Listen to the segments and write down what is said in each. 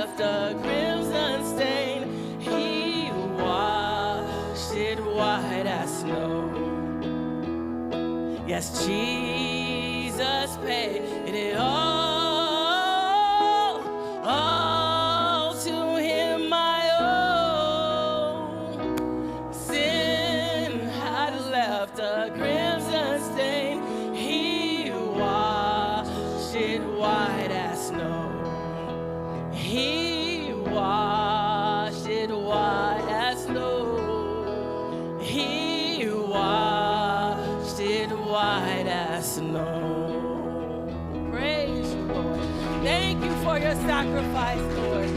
left a crimson stain. He washed it white as snow. Yes, Jesus paid it all. All to him I owe. Sin had left a crimson stain. He washed it white as snow. He washed it white as snow. He washed it white as snow. Praise you, Lord. Thank you for your sacrifice, Lord.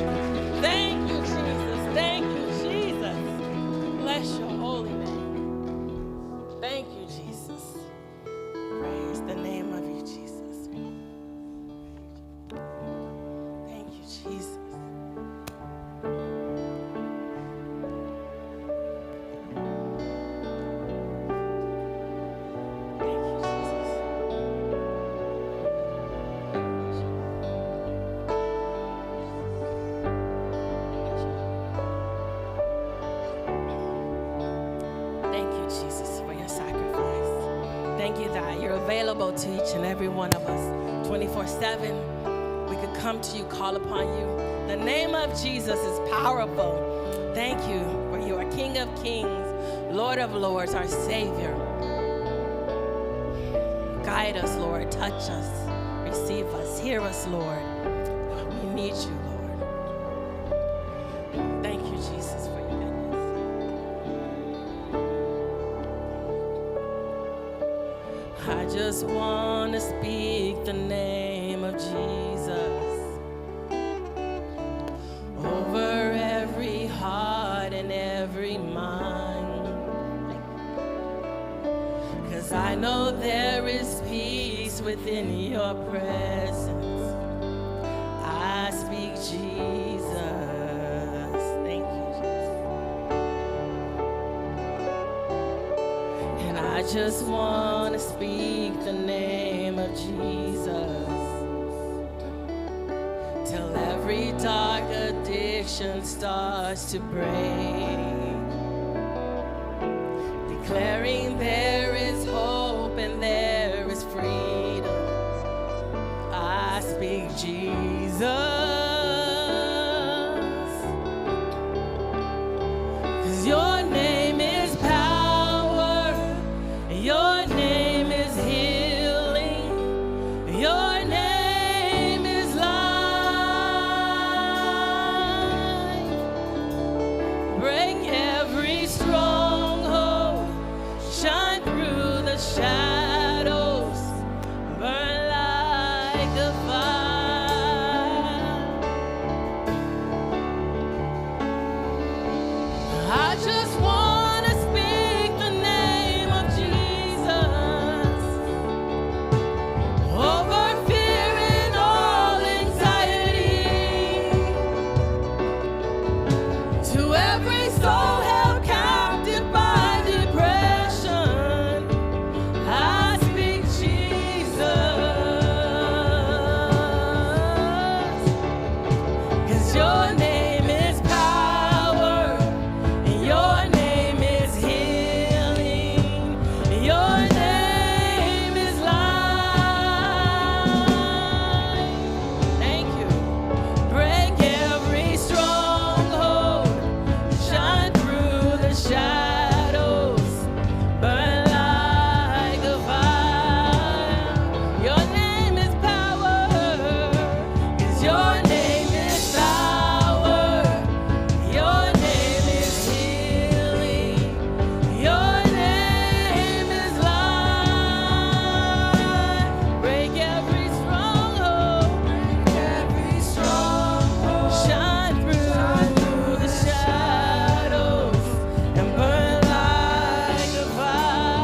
Thank you, Jesus. Thank you, Jesus. Bless your holy name. Thank you, Jesus. Praise the name of you, Jesus. Thank you, Jesus. Thank you that you're available to each and every one of us 24/7. We could come to you, call upon you. The name of Jesus is powerful. Thank you for you are King of Kings, Lord of Lords, our Savior. Guide us, Lord. Touch us. Receive us. Hear us, Lord. We need you, Lord. Thank you, Jesus, for your goodness. I just want to speak the name of Jesus over every heart and every mind. 'Cause I know there is peace within your presence. I speak Jesus. Thank you, Jesus. And I just want to speak the name of Jesus till every dark addiction starts to break, declaring there is hope and there is freedom. I speak Jesus. 'Cause your name is power, your name is healing, your name is life. Break every stronghold, shine through the shadows, burn like a fire. I just want to speak the name of Jesus over fear and all anxiety, to every soul held captive by depression. I speak Jesus. 'Cause your name is power, and your name is healing, and your name is life. Thank you. Break every stronghold, shine through the shadows, burn like a fire. Your name is power, 'cause your name is power, your name is healing, your name is life. Break every stronghold, shine through the shadows, and burn like a fire.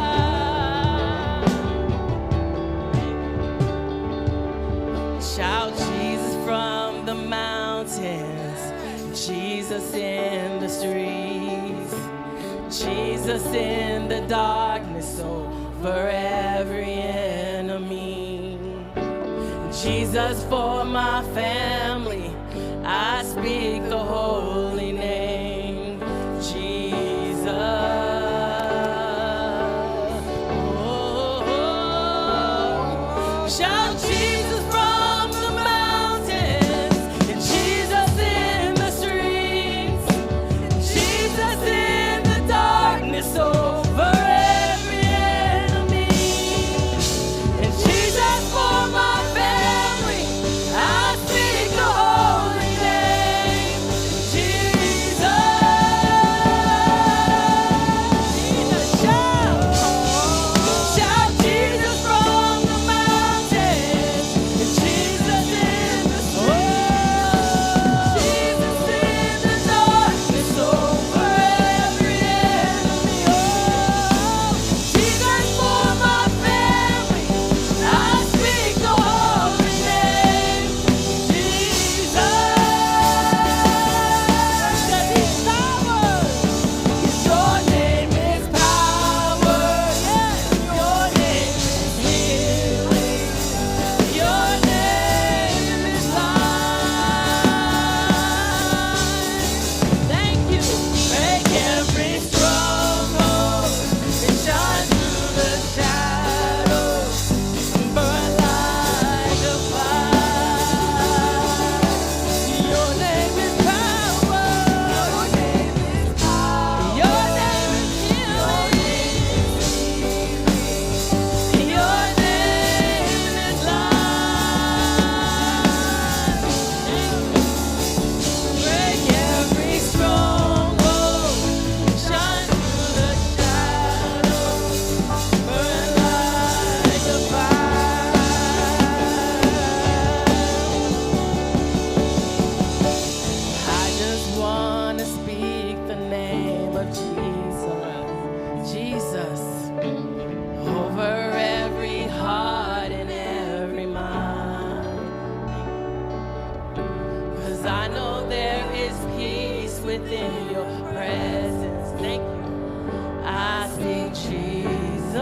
Shout Jesus from the mountains, Jesus in the streets, Jesus in the darkness over every enemy. Jesus for my family, I I speak the holy name, Jesus. Oh, shout Jesus from the mountains, and Jesus in the streets, Jesus in the darkness over every enemy, and Jesus for my family. I speak the holy name, Jesus. Jesus, shout Jesus from the mountains, and Jesus in the streets, Jesus in the darkness over every enemy. Oh, Jesus for my family. I speak the holy name, Jesus. 'Cause He's power. Your name is power. Yes, your name is healing. Your name is life. Thank you. Break every stronghold and shine through the shadows. Burn like a fire. Your name is power. Your name is power. Your name is healing. Your name is life. Break every stronghold, shine through the shadows, burn like a fire. I just want to speak the name of Jesus, Jesus, over every heart and every mind. 'Cause I know there is peace within your presence. Thank you. I speak Jesus.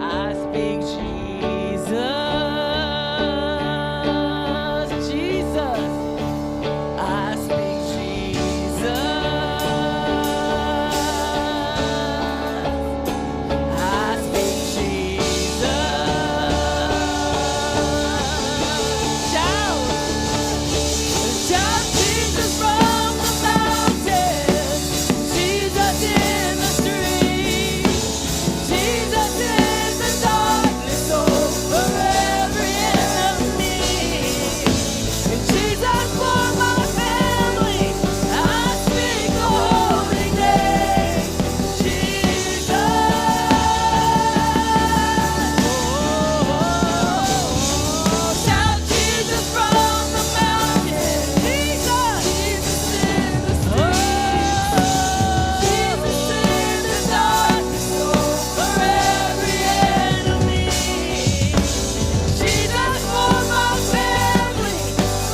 I speak Jesus. Jesus. I speak Jesus. I speak Jesus. Shout. Shout Jesus from the mountains, Jesus in the streets, Jesus in the darkness over every enemy, and Jesus for my family. I speak the holy name, Jesus. Shout Jesus from the mountain, Jesus, Jesus in the streets, Jesus in the darkness over every enemy, Jesus for my family.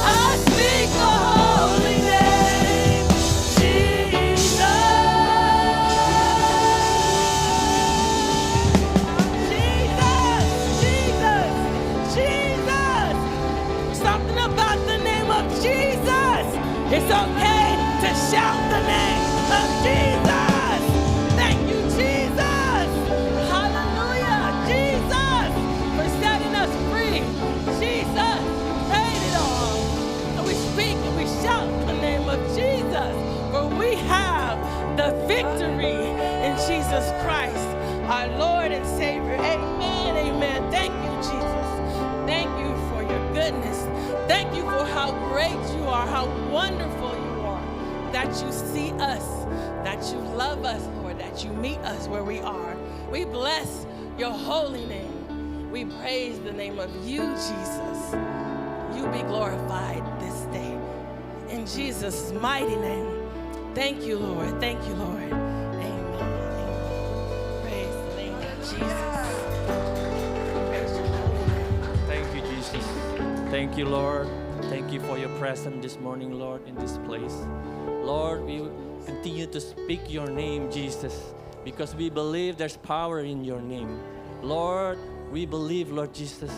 I speak the holy name, Jesus. Jesus, Jesus, something about the name of Jesus. It's okay to shout the name of Jesus. Thank you, Jesus. Hallelujah, Jesus, for setting us free. Jesus paid it all. And we speak and we shout the name of Jesus, for we have the victory in Jesus Christ, our Lord and Savior. Amen, amen. Thank you, Jesus. Thank you for your goodness. Thank you for how great you are, how wonderful you are, that you see us, that you love us, Lord, that you meet us where we are. We bless your holy name. We praise the name of you, Jesus. You be glorified this day. In Jesus' mighty name. Thank you, Lord. Thank you, Lord. Amen. Amen. Praise the name of Jesus. Praise your holy name. Thank you, Jesus. Thank you, Lord. Thank you for your presence this morning, Lord, in this place. Lord, we continue to speak your name, Jesus, because we believe there's power in your name. Lord, we believe, Lord Jesus,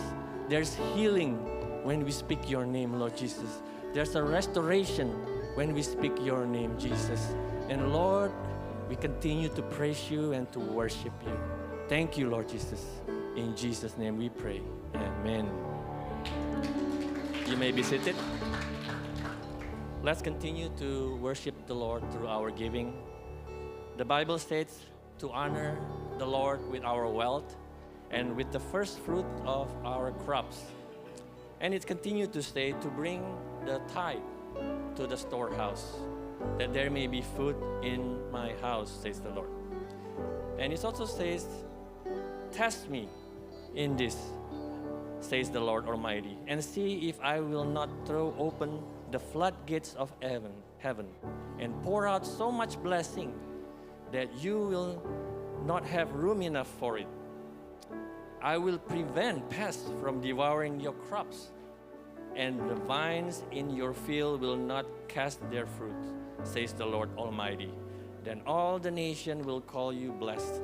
There's healing when we speak your name, Lord Jesus. There's a restoration when we speak your name, Jesus. And Lord, we continue to praise you and to worship you. Thank you, Lord Jesus. In Jesus' name we pray. Amen. You may be seated. Let's continue to worship the Lord through our giving. The Bible states to honor the Lord with our wealth and with the first fruit of our crops. And it continued to say to bring the tithe to the storehouse, that there may be food in my house, says the Lord. And it also says, test me in this, says the Lord Almighty, and see if I will not throw open the floodgates of heaven and pour out so much blessing that you will not have room enough for it. I will prevent pests from devouring your crops, and the vines in your field will not cast their fruit, says the Lord Almighty. Then all the nation will call you blessed,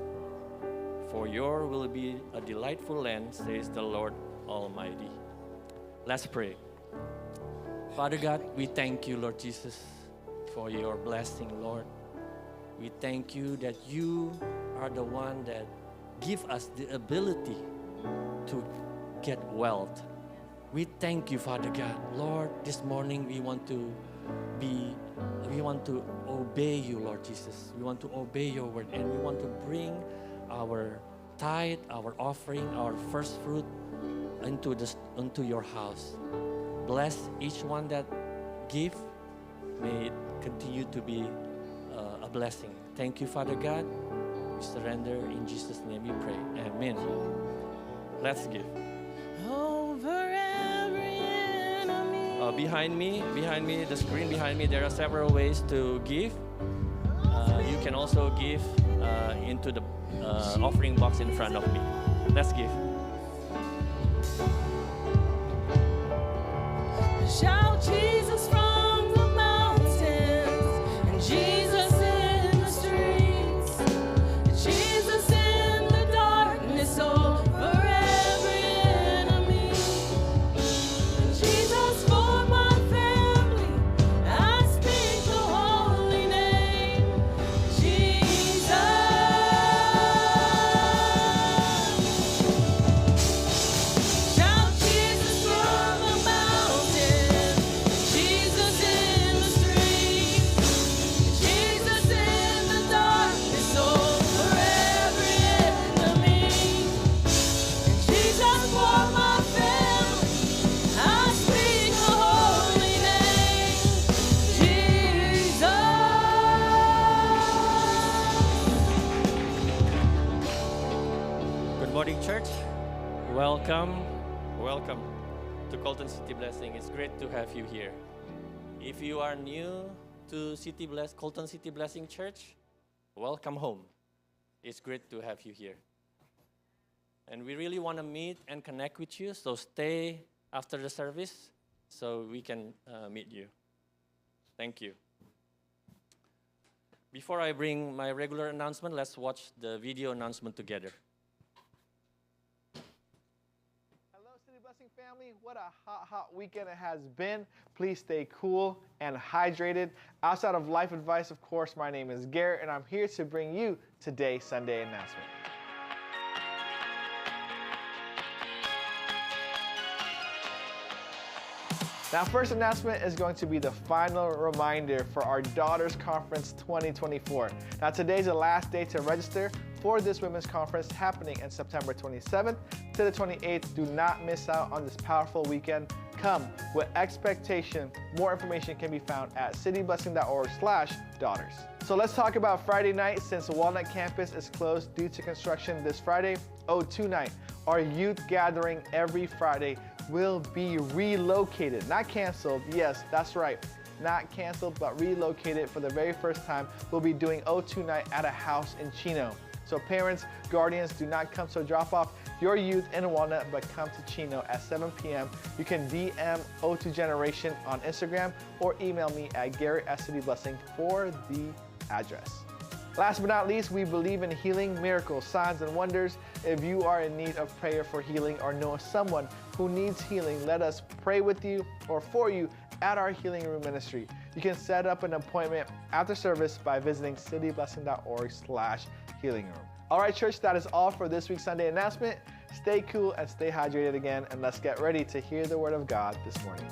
for your will be a delightful land, says the Lord Almighty. Let's pray. Father God, we thank you, Lord Jesus, for your blessing, Lord. We thank you that you are the one that give us the ability to get wealth. We thank you, Father God. Lord, this morning we want to obey you, Lord Jesus. We want to obey your word, and we want to bring our tithe, our offering, our first fruit into your house. Bless each one that give. May it continue to be a blessing. Thank you, Father God. We surrender in Jesus' name we pray. Amen. Let's give. Over every enemy. Behind me, the screen behind me, there are several ways to give. You can also give into the offering box in front of me. Let's give. Shout Jesus from the mountains, and Jesus in the streets, Jesus in the darkness over every enemy, and Jesus for my family. I speak the holy name, Jesus. Shout Jesus from the mountains, Jesus in the streets, Jesus in the darkness over every enemy, and Jesus for my family. I speak the holy name, Jesus. Good morning, church. Welcome to Colton City Blessing. It's great to have you here. If you are new to Colton City Blessing Church, welcome home. It's great to have you here. And we really want to meet and connect with you, so stay after the service so we can meet you. Thank you. Before I bring my regular announcement, let's watch the video announcement together. Hello, City Blessing family. What a hot weekend it has been. Please stay cool and hydrated. Outside of life advice, of course, my name is Garrett, and I'm here to bring you today's Sunday announcement. Now, first announcement is going to be the final reminder for our Daughters Conference 2024. Now, today's the last day to register for this women's conference happening in September 27th to the 28th. Do not miss out on this powerful weekend. Come with expectation. More information can be found at cityblessing.org/daughters. So let's talk about Friday night. Since Walnut Campus is closed due to construction this Friday, O2 night, our youth gathering every Friday, will be relocated, not canceled. Yes, that's right, not canceled, but relocated for the very first time. We'll be doing O2 night at a house in Chino. So parents, guardians, do not come to drop off your youth in Walnut, but come to Chino at 7 p.m. You can DM O2 Generation on Instagram or email me at Garrett@cityblessing for the address. Last but not least, we believe in healing, miracles, signs, and wonders. If you are in need of prayer for healing or know someone who needs healing, let us pray with you or for you at our Healing Room Ministry. You can set up an appointment after service by visiting cityblessing.org/healing room. All right, church, that is all for this week's Sunday announcement. Stay cool and stay hydrated again, and let's get ready to hear the word of God this morning.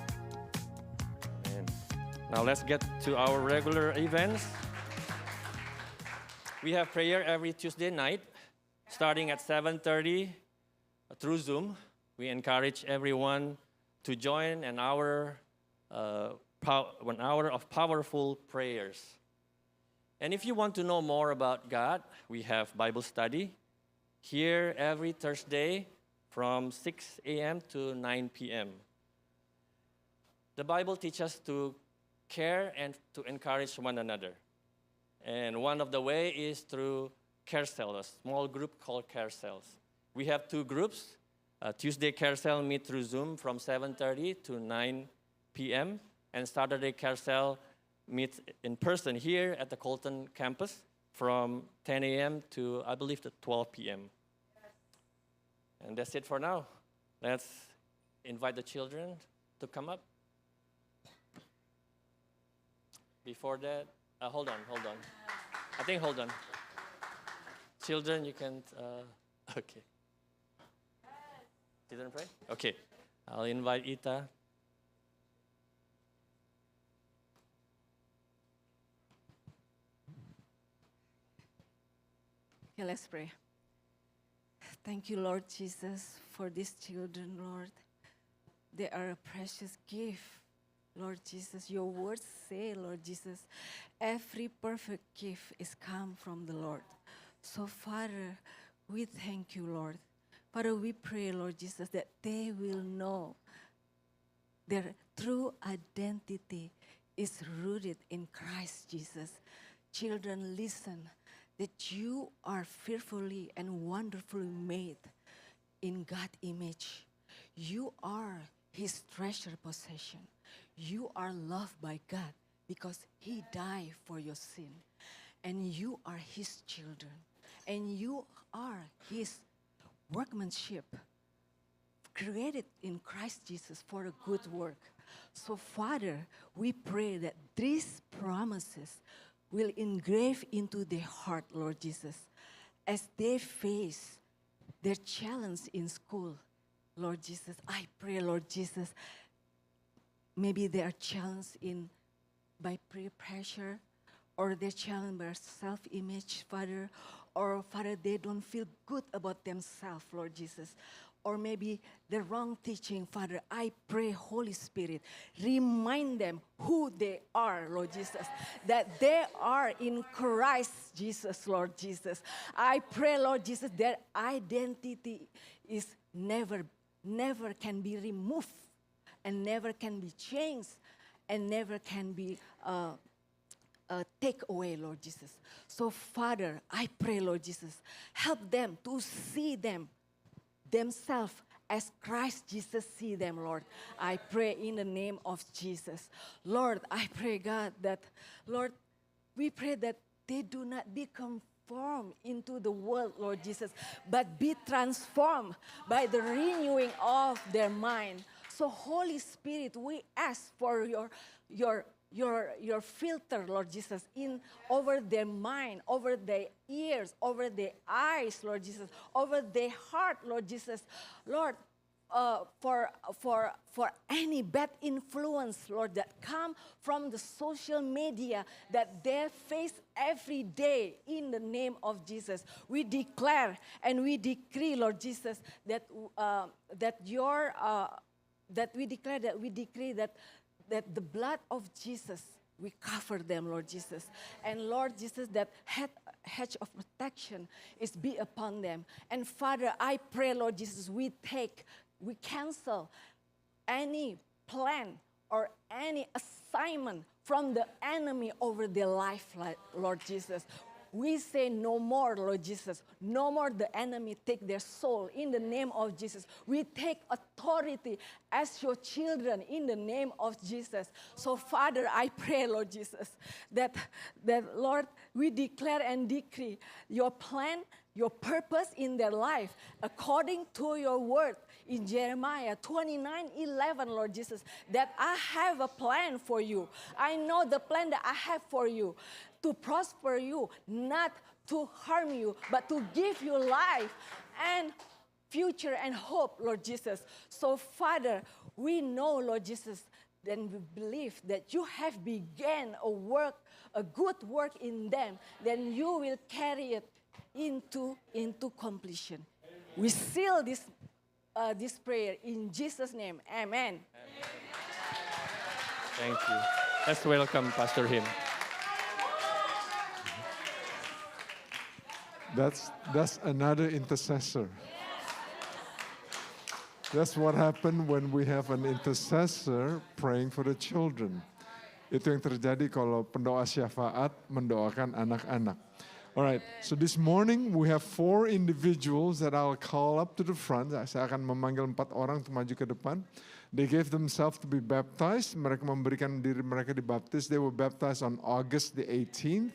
Amen. Now let's get to our regular events. We have prayer every Tuesday night, starting at 7:30 through Zoom. We encourage everyone to join an hour of powerful prayers. And if you want to know more about God, we have Bible study here every Thursday from 6 a.m. to 9 p.m. The Bible teaches us to care and to encourage one another. And one of the way is through care cell, a small group called care cells. We have two groups. Tuesday care cell meet through Zoom from 7:30 to 9 p.m. And Saturday care cell meets in person here at the Colton campus from 10 a.m. to, I believe, to 12 p.m. And that's it for now. Let's invite the children to come up. Before that, hold on. I think hold on. Children, you can, okay. Children pray? Okay. I'll invite Ita. Okay, let's pray. Thank you, Lord Jesus, for these children, Lord. They are a precious gift, Lord Jesus. Your words say, Lord Jesus, every perfect gift is come from the Lord. So, Father, we thank you, Lord. Father, we pray, Lord Jesus, that they will know their true identity is rooted in Christ Jesus. Children, listen, that you are fearfully and wonderfully made in God's image. You are His treasure possession. You are loved by God because He died for your sin. And you are His children. And you are His workmanship, created in Christ Jesus for a good work. So, Father, we pray that these promises will engrave into their heart, Lord Jesus, as they face their challenge in school. Lord Jesus, I pray, Lord Jesus, maybe they are challenged by peer pressure, or they're challenged by self-image, Father, or Father, they don't feel good about themselves, Lord Jesus. Or maybe the wrong teaching, Father, I pray, Holy Spirit, remind them who they are, Lord Jesus, that they are in Christ Jesus, Lord Jesus. I pray, Lord Jesus, their identity is never can be removed and never can be changed and never can be take away, Lord Jesus. So, Father, I pray, Lord Jesus, help them to see themselves as Christ Jesus see them, Lord. I pray in the name of Jesus. Lord, I pray, God, that, Lord, we pray that they do not be conformed into the world, Lord Jesus, but be transformed by the renewing of their mind. So, Holy Spirit, we ask for your filter, Lord Jesus, in over their mind, over their ears, over their eyes, Lord Jesus, over their heart, Lord Jesus. Lord, for any bad influence, Lord, that come from the social media that they face every day, in the name of Jesus, we declare and we decree, Lord Jesus, that we decree that the blood of Jesus, we cover them, Lord Jesus. And Lord Jesus, that hedge of protection is be upon them. And Father, I pray, Lord Jesus, we cancel any plan or any assignment from the enemy over their life, Lord Jesus. We say no more, Lord Jesus. No more the enemy take their soul in the name of Jesus. We take authority as your children in the name of Jesus. So Father, I pray, Lord Jesus, that Lord, we declare and decree your plan, your purpose in their life according to your word in Jeremiah 29:11, Lord Jesus, that I have a plan for you. I know the plan that I have for you, to prosper you, not to harm you, but to give you life and future and hope, Lord Jesus. So Father, we know, Lord Jesus, then we believe that you have begun a work, a good work in them, then you will carry it into completion. We seal this prayer in Jesus' name. Amen. Thank you. Let's welcome Pastor Him. That's another intercessor. That's what happened when we have an intercessor praying for the children. Itu yang terjadi kalau pendoa syafaat mendoakan anak-anak. All right, so this morning we have 4 individuals that I'll call up to the front. Saya akan memanggil 4 orang untuk maju ke depan. They gave themselves to be baptized. Mereka memberikan diri mereka dibaptis. They were baptized on August the 18th.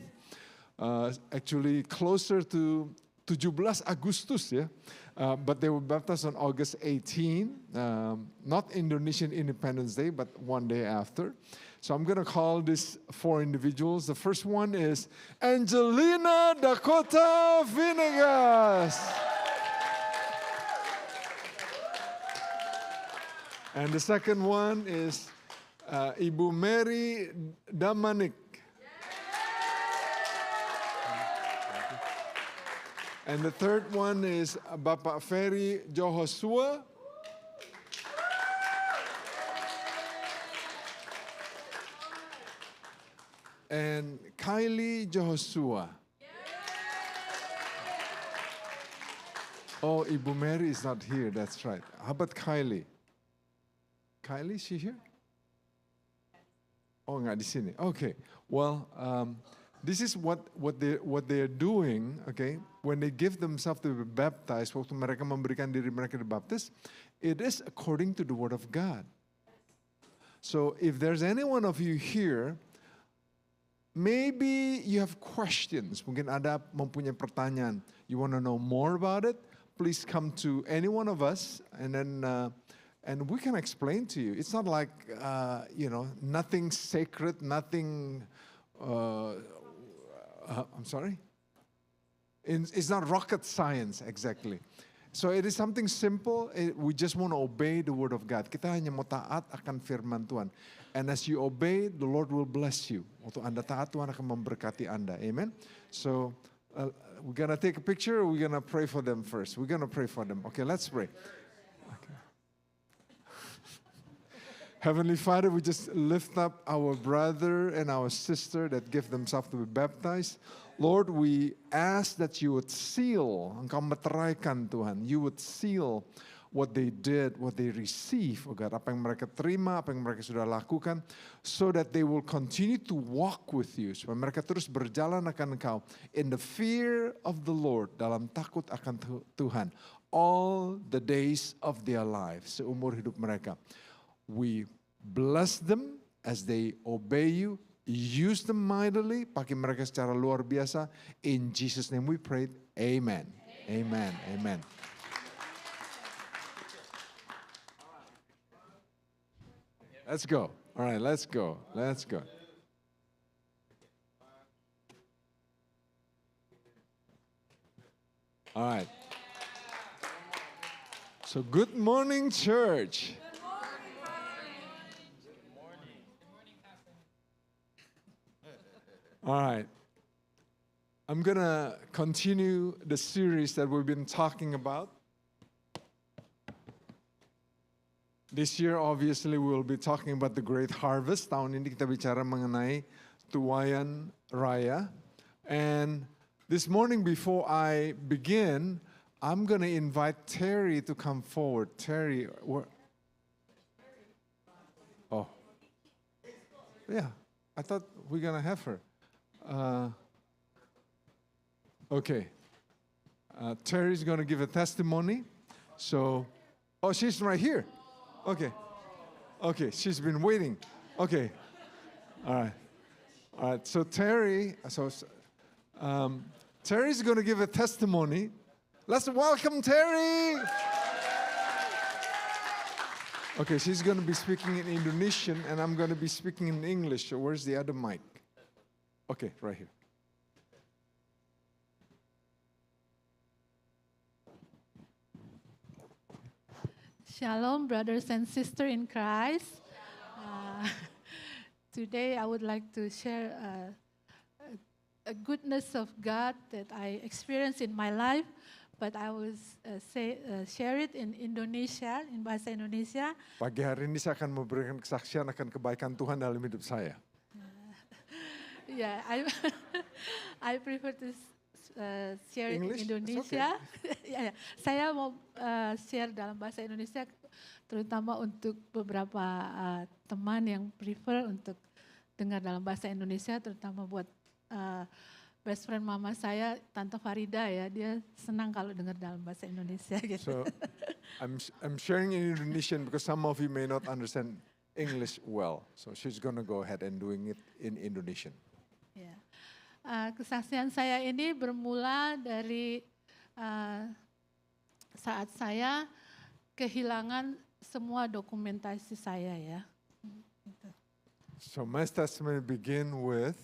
Actually closer to 17 Agustus, yeah. But they were baptized on August 18, not Indonesian Independence Day, but one day after. So I'm going to call these 4 individuals. The first one is Angelina Dakota Vinegas. And the second one is Ibu Mary Damanik. And the third one is Bapak Ferry Johosua. And Kylie Johosua. Oh, Ibu Mary is not here, that's right. How about Kylie? Kylie, is she here? Oh, nggak di sini. Okay, well, this is what they're doing, okay? When they give themselves to be baptized, waktu mereka memberikan diri mereka dibaptis, it is according to the word of God. So if there's any one of you here, maybe you have questions, mungkin ada mempunyai pertanyaan, you want to know more about it, please come to any one of us, and then and we can explain to you. It's not like nothing sacred, nothing. I'm sorry? It's not rocket science exactly. So it is something simple. We just want to obey the word of God. Kita hanya mau taat akan firman Tuhan. And as you obey, the Lord will bless you. Waktu Anda taat, Tuhan akan memberkati Anda. Amen? So we're going to take a picture, or we're going to pray for them first. We're going to pray for them. Okay, let's pray. Okay. Heavenly Father, we just lift up our brother and our sister that give themselves to be baptized. Lord, we ask that you would seal, Engkau meteraikan Tuhan, you would seal what they did, what they receive, oh God, apa yang mereka terima, apa yang mereka sudah lakukan, so that they will continue to walk with you, supaya mereka terus berjalan akan Engkau in the fear of the Lord, dalam takut akan Tuhan, all the days of their lives, seumur hidup mereka. We bless them as they obey you. Use them mightily, pakai mereka secara luar biasa. In Jesus' name we pray. Amen. Amen. Amen. Let's go. All right, let's go. Let's go. All right. So good morning, church. All right. I'm going to continue the series that we've been talking about. This year, obviously, we will be talking about the great harvest. Tahun ini kita bicara mengenai tuaian raya. And this morning, before I begin, I'm going to invite Terry to come forward. Terry, where? Oh. Yeah, I thought we're going to have her. Okay. Terry's going to give a testimony. So, oh, she's right here. Okay. Okay, she's been waiting. Okay. All right. All right. So Terry's going to give a testimony. Let's welcome Terry. Okay, she's going to be speaking in Indonesian and I'm going to be speaking in English. So where's the other mic? Okay, right here. Shalom, brothers and sisters in Christ. Today I would like to share a goodness of God that I experienced in my life, but I will share it in Indonesia, in bahasa Indonesia. Pagi hari ini saya akan memberikan kesaksian akan kebaikan Tuhan dalam hidup saya. Yeah, I prefer to share English? in Indonesia. Ya, saya mau share dalam bahasa Indonesia, terutama untuk beberapa teman yang prefer untuk dengar dalam bahasa Indonesia, terutama buat best friend mama saya, Tante Farida ya, dia senang kalau dengar dalam bahasa Indonesia gitu. So I'm sharing in Indonesian because some of you may not understand English well. So she's gonna go ahead and doing it in Indonesian. Ya. Kesaksian saya ini bermula dari saat saya kehilangan semua dokumentasi saya ya. So my testimony begin with,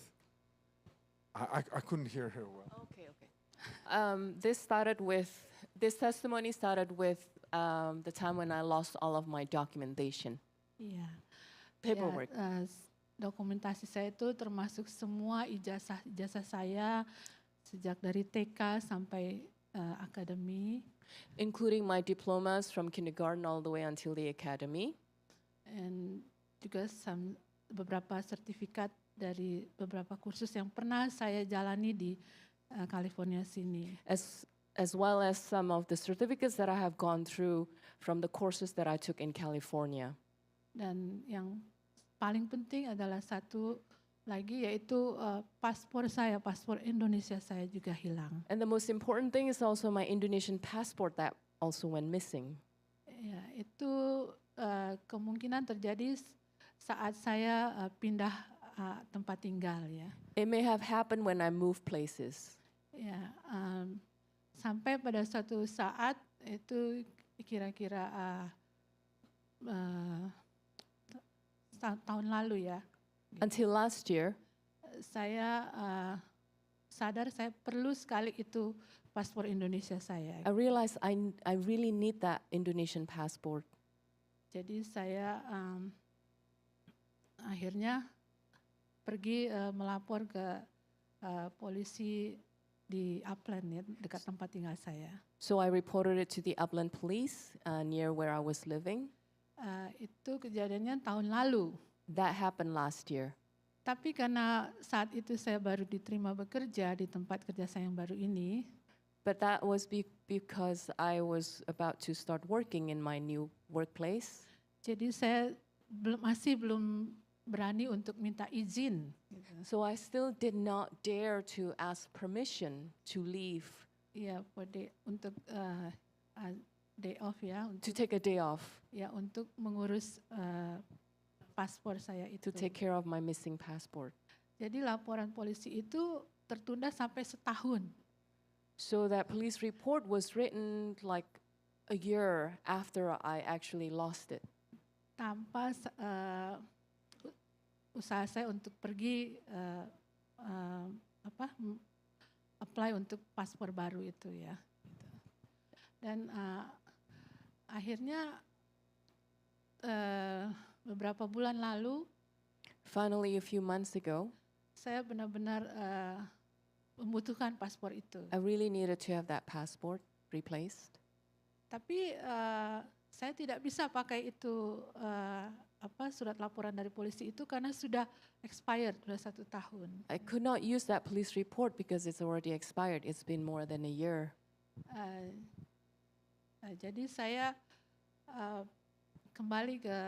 I couldn't hear her well. Okay. This testimony started with the time when I lost all of my documentation, Iya. paperwork. Ya, dokumentasi saya itu termasuk semua ijazah saya sejak dari TK sampai akademi. Including my diplomas from kindergarten all the way until the academy. Dan juga beberapa sertifikat dari beberapa kursus yang pernah saya jalani di California sini. As well as some of the certificates that I have gone through from the courses that I took in California. Dan yang paling penting adalah satu lagi yaitu paspor Indonesia saya juga hilang. And the most important thing is also my Indonesian passport that also went missing. Ya, itu kemungkinan terjadi saat saya pindah tempat tinggal ya. It may have happened when I moved places. Ya, sampai pada suatu saat itu kira-kira tahun lalu ya. Until last year, saya sadar saya perlu sekali itu paspor Indonesia saya. I realized I really need that Indonesian passport. Jadi saya akhirnya pergi melapor ke polisi di Upland ya, dekat tempat tinggal saya. So I reported it to the Upland Police near where I was living. Itu kejadiannya tahun lalu. That happened last year. Tapi karena saat itu saya baru diterima bekerja di tempat kerja saya yang baru ini. But that was because I was about to start working in my new workplace. Jadi saya masih belum berani untuk minta izin. So I still did not dare to ask permission to leave. Ya, untuk day off ya. To take a day off. Ya, untuk mengurus paspor saya itu. To take care of my missing passport. Jadi laporan polisi itu tertunda sampai setahun. So that police report was written like a year after I actually lost it. Tanpa usaha saya untuk pergi apply untuk paspor baru itu ya. Dan akhirnya beberapa bulan lalu, finally a few months ago, saya benar-benar membutuhkan paspor itu. I really needed to have that passport replaced. Tapi saya tidak bisa pakai itu surat laporan dari polisi itu karena sudah expired, sudah 1 tahun. I could not use that police report because it's already expired. It's been more than a year. Jadi saya kembali ke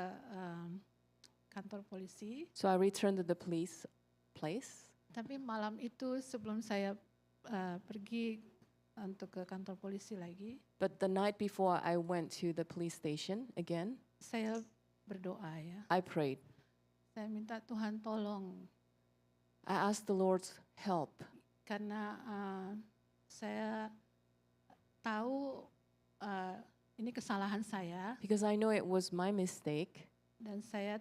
kantor polisi. So I returned to the police place. Tapi malam itu sebelum saya pergi untuk ke kantor polisi lagi. But the night before I went to the police station again, Saya berdoa ya. I prayed. Saya minta Tuhan tolong I asked the Lord's help karena saya tahu ini kesalahan saya because I know it was my mistake. dan saya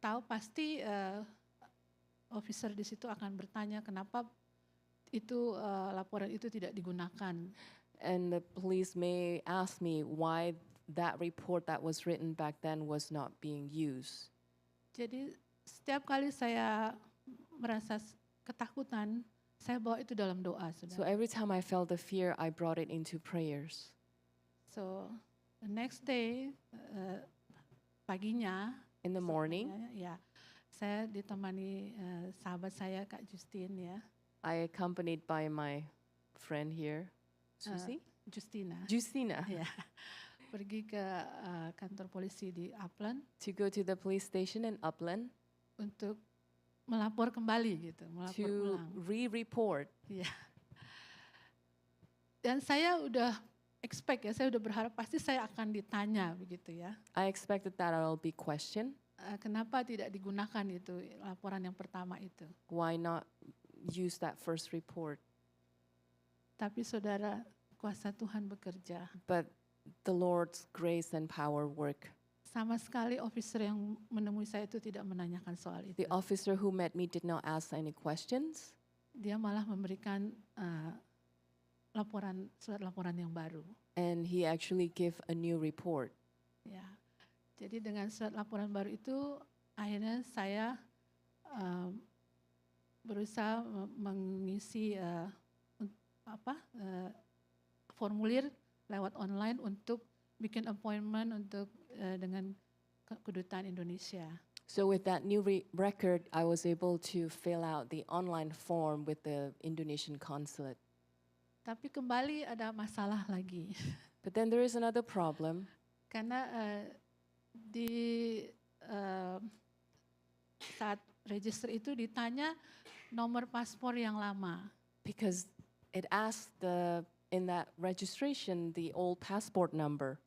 tahu pasti officer di situ akan bertanya kenapa itu laporan itu tidak digunakan. And the police may ask me why that report that was written back then was not being used. Jadi setiap kali saya merasa ketakutan, saya bawa itu dalam doa, So Saudara. every time I felt the fear, I brought it into prayers. So the next day paginya In the morning, ya saya ditemani sahabat saya Kak Justin ya, I accompanied by my friend here, Susie, Justina Justina, ya, pergi ke kantor polisi di Upland to go to the police station in Upland untuk melapor kembali gitu, melapor to ulang. re-report. Ya. Dan saya udah expect ya, saya udah berharap pasti saya akan ditanya begitu ya. I expected that I'll be questioned. Kenapa tidak digunakan itu laporan yang pertama itu? Why not use that first report? Tapi saudara, kuasa Tuhan bekerja. But the Lord's grace and power work. Sama sekali officer yang menemui saya itu tidak menanyakan soal itu. The officer who met me did not ask any questions. Dia malah memberikan surat laporan yang baru. And he actually gave a new report. Ya, jadi dengan surat laporan baru itu akhirnya saya berusaha mengisi formulir lewat online untuk bikin appointment untuk dengan kedutaan Indonesia. So with that new record, I was able to fill out the online form with the Indonesian consulate. Tapi kembali ada masalah lagi. But then there is another problem. Karena di saat register itu ditanya nomor paspor yang lama. Because it asked in that registration the old passport number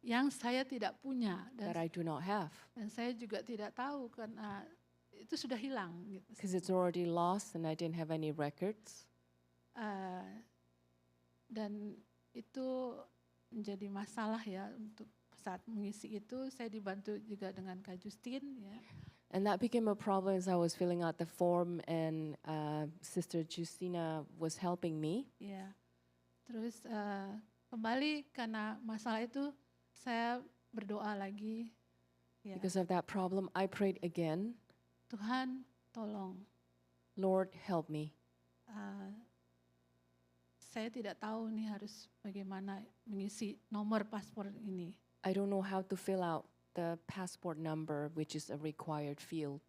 Yang saya tidak punya that I do not have. dan saya juga tidak tahu karena itu sudah hilang. Gitu. Because it's already lost and I didn't have any records. Dan itu menjadi masalah ya untuk saat mengisi itu. Saya dibantu juga dengan Kak Justin ya. And that became a problem as I was filling out the form and Sister Justina was helping me. Ya. Terus kembali karena masalah itu saya berdoa lagi. Ya. Because of that problem, I prayed again, Tuhan tolong. Lord, help me. Saya tidak tahu nih harus bagaimana mengisi nomor paspor ini. I don't know how to fill out the passport number, which is a required field.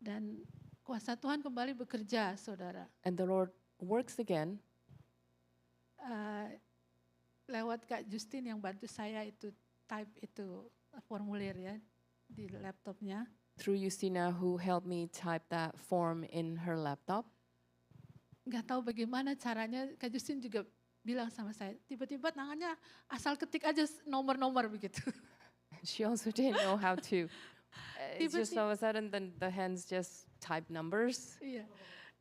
Dan kuasa Tuhan kembali bekerja, saudara. And the Lord works again. Lewat Kak Justin yang bantu saya itu type itu formulir ya di laptopnya. Through Justina, who helped me type that form in her laptop. Nggak tahu bagaimana caranya, Kak Justin juga bilang sama saya, tiba-tiba tangannya asal ketik aja nomor-nomor begitu. She also didn't know how to. It's just Tiba-tiba- all of a sudden the hands just type numbers. Iya.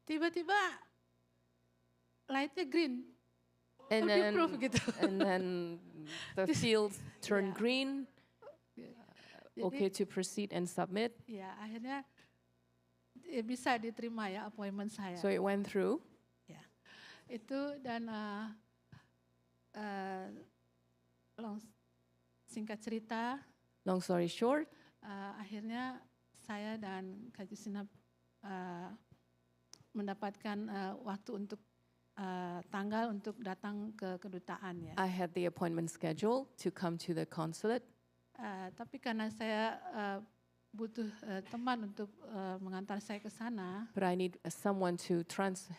Tiba-tiba lightnya green. And Oke, then, proof gitu. and then the fields turn Yeah. green. Okay Jadi to proceed and submit. ya akhirnya bisa diterima ya appointment saya. So it went through. Itu dan singkat cerita, Long story short, akhirnya saya dan Kak Justina mendapatkan waktu untuk tanggal untuk datang ke kedutaan ya. I had the appointment scheduled to come to the consulate. Tapi karena saya butuh teman untuk mengantar saya ke sana, But I need someone to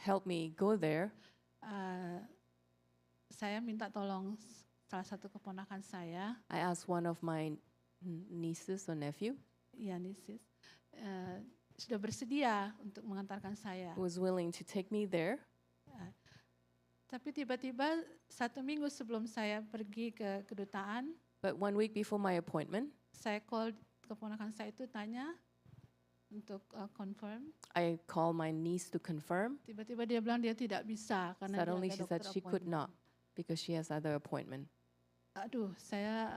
help me go there. saya minta tolong salah satu keponakan saya, I asked one of my nieces or nephew Yanisis, sudah bersedia untuk mengantarkan saya. who was willing to take me there. Tapi tiba-tiba 1 minggu sebelum saya pergi ke kedutaan, but 1 week before my appointment, saya call keponakan saya itu tanya untuk confirm. I call my niece to confirm. Tiba-tiba dia bilang dia tidak bisa karena dia Suddenly ada she said dokter she could appointment. not because she has other appointment. Aduh, saya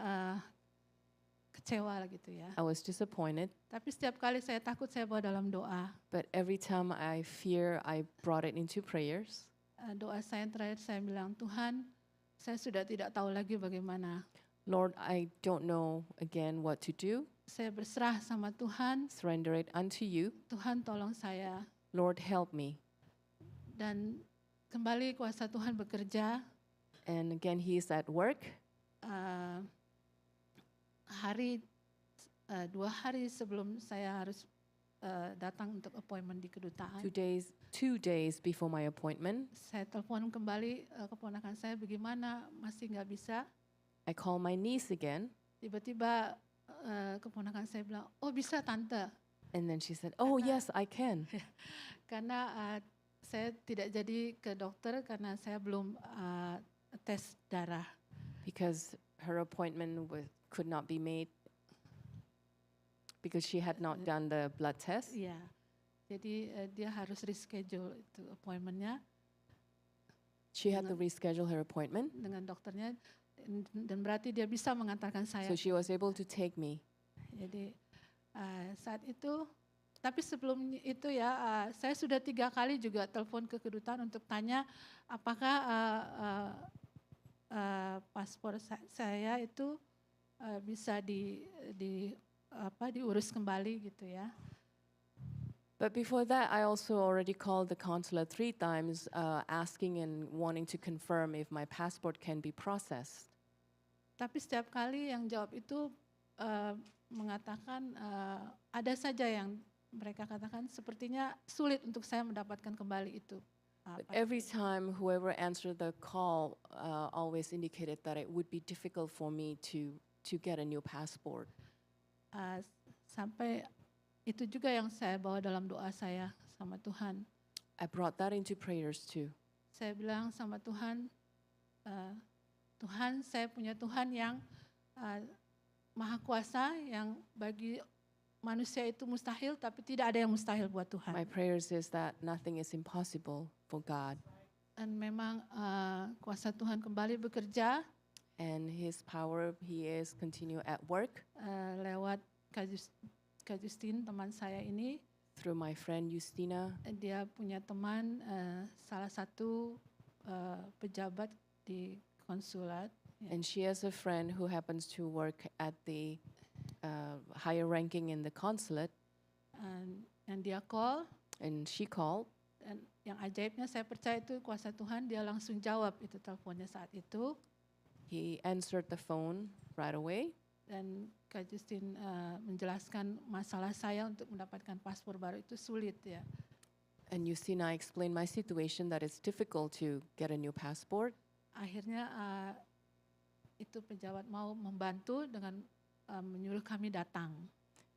kecewa lah gitu ya. I was disappointed, Tapi setiap kali saya takut, saya bawa dalam doa. but every time I fear, I brought it into prayers. Doa saya yang terakhir, saya bilang, Tuhan, saya sudah tidak tahu lagi bagaimana. Lord, I don't know again what to do. Saya berserah sama Tuhan, Surrender it unto you. Tuhan tolong saya. Lord, help me. Dan kembali kuasa Tuhan bekerja. And again, he is at work. Uh, 2 hari sebelum saya harus datang untuk appointment di kedutaan, 2 days before my appointment, saya telepon kembali keponakan saya, bagaimana, masih nggak bisa. I call my niece again. Tiba-tiba keponakan saya bilang, oh bisa tante. And then she said, oh yes, I can. Karena saya tidak jadi ke dokter karena saya belum tes darah. Because her appointment could not be made because she had not done the blood test. Iya, jadi dia harus reschedule itu appointmentnya She had to reschedule her appointment. dengan dokternya, dan berarti dia bisa mengantarkan saya. So she was able to take me. Jadi saat itu, tapi sebelum itu ya, saya sudah 3 kali juga telepon ke kedutaan untuk tanya apakah paspor saya itu bisa diurus kembali gitu ya. But before that, I also already called the consulate 3 times, asking and wanting to confirm if my passport can be processed. Tapi setiap kali yang jawab itu mengatakan ada saja yang mereka katakan sepertinya sulit untuk saya mendapatkan kembali itu. But every time, whoever answered the call always indicated that it would be difficult for me to get a new passport. Sampai itu juga yang saya bawa dalam doa saya sama Tuhan. I brought that into prayers too. Saya bilang sama Tuhan, Tuhan, saya punya Tuhan yang Maha Kuasa, yang bagi manusia itu mustahil, tapi tidak ada yang mustahil buat Tuhan. My prayers is that nothing is impossible for God. Dan memang kuasa Tuhan kembali bekerja And his power, he is continue at work lewat Kak Justin, teman saya ini. through my friend Justina. Dia punya teman, salah satu pejabat di konsulat. And she has a friend who happens to work at the higher ranking in the consulate. Dan dia call, And she called. dan yang ajaibnya saya percaya itu kuasa Tuhan, dia langsung jawab itu teleponnya saat itu. He answered the phone right away. Dan Kak Justin menjelaskan masalah saya untuk mendapatkan paspor baru itu sulit ya. And Justina explained my situation that it's difficult to get a new passport. Akhirnya itu pejabat mau membantu dengan menyuruh kami datang.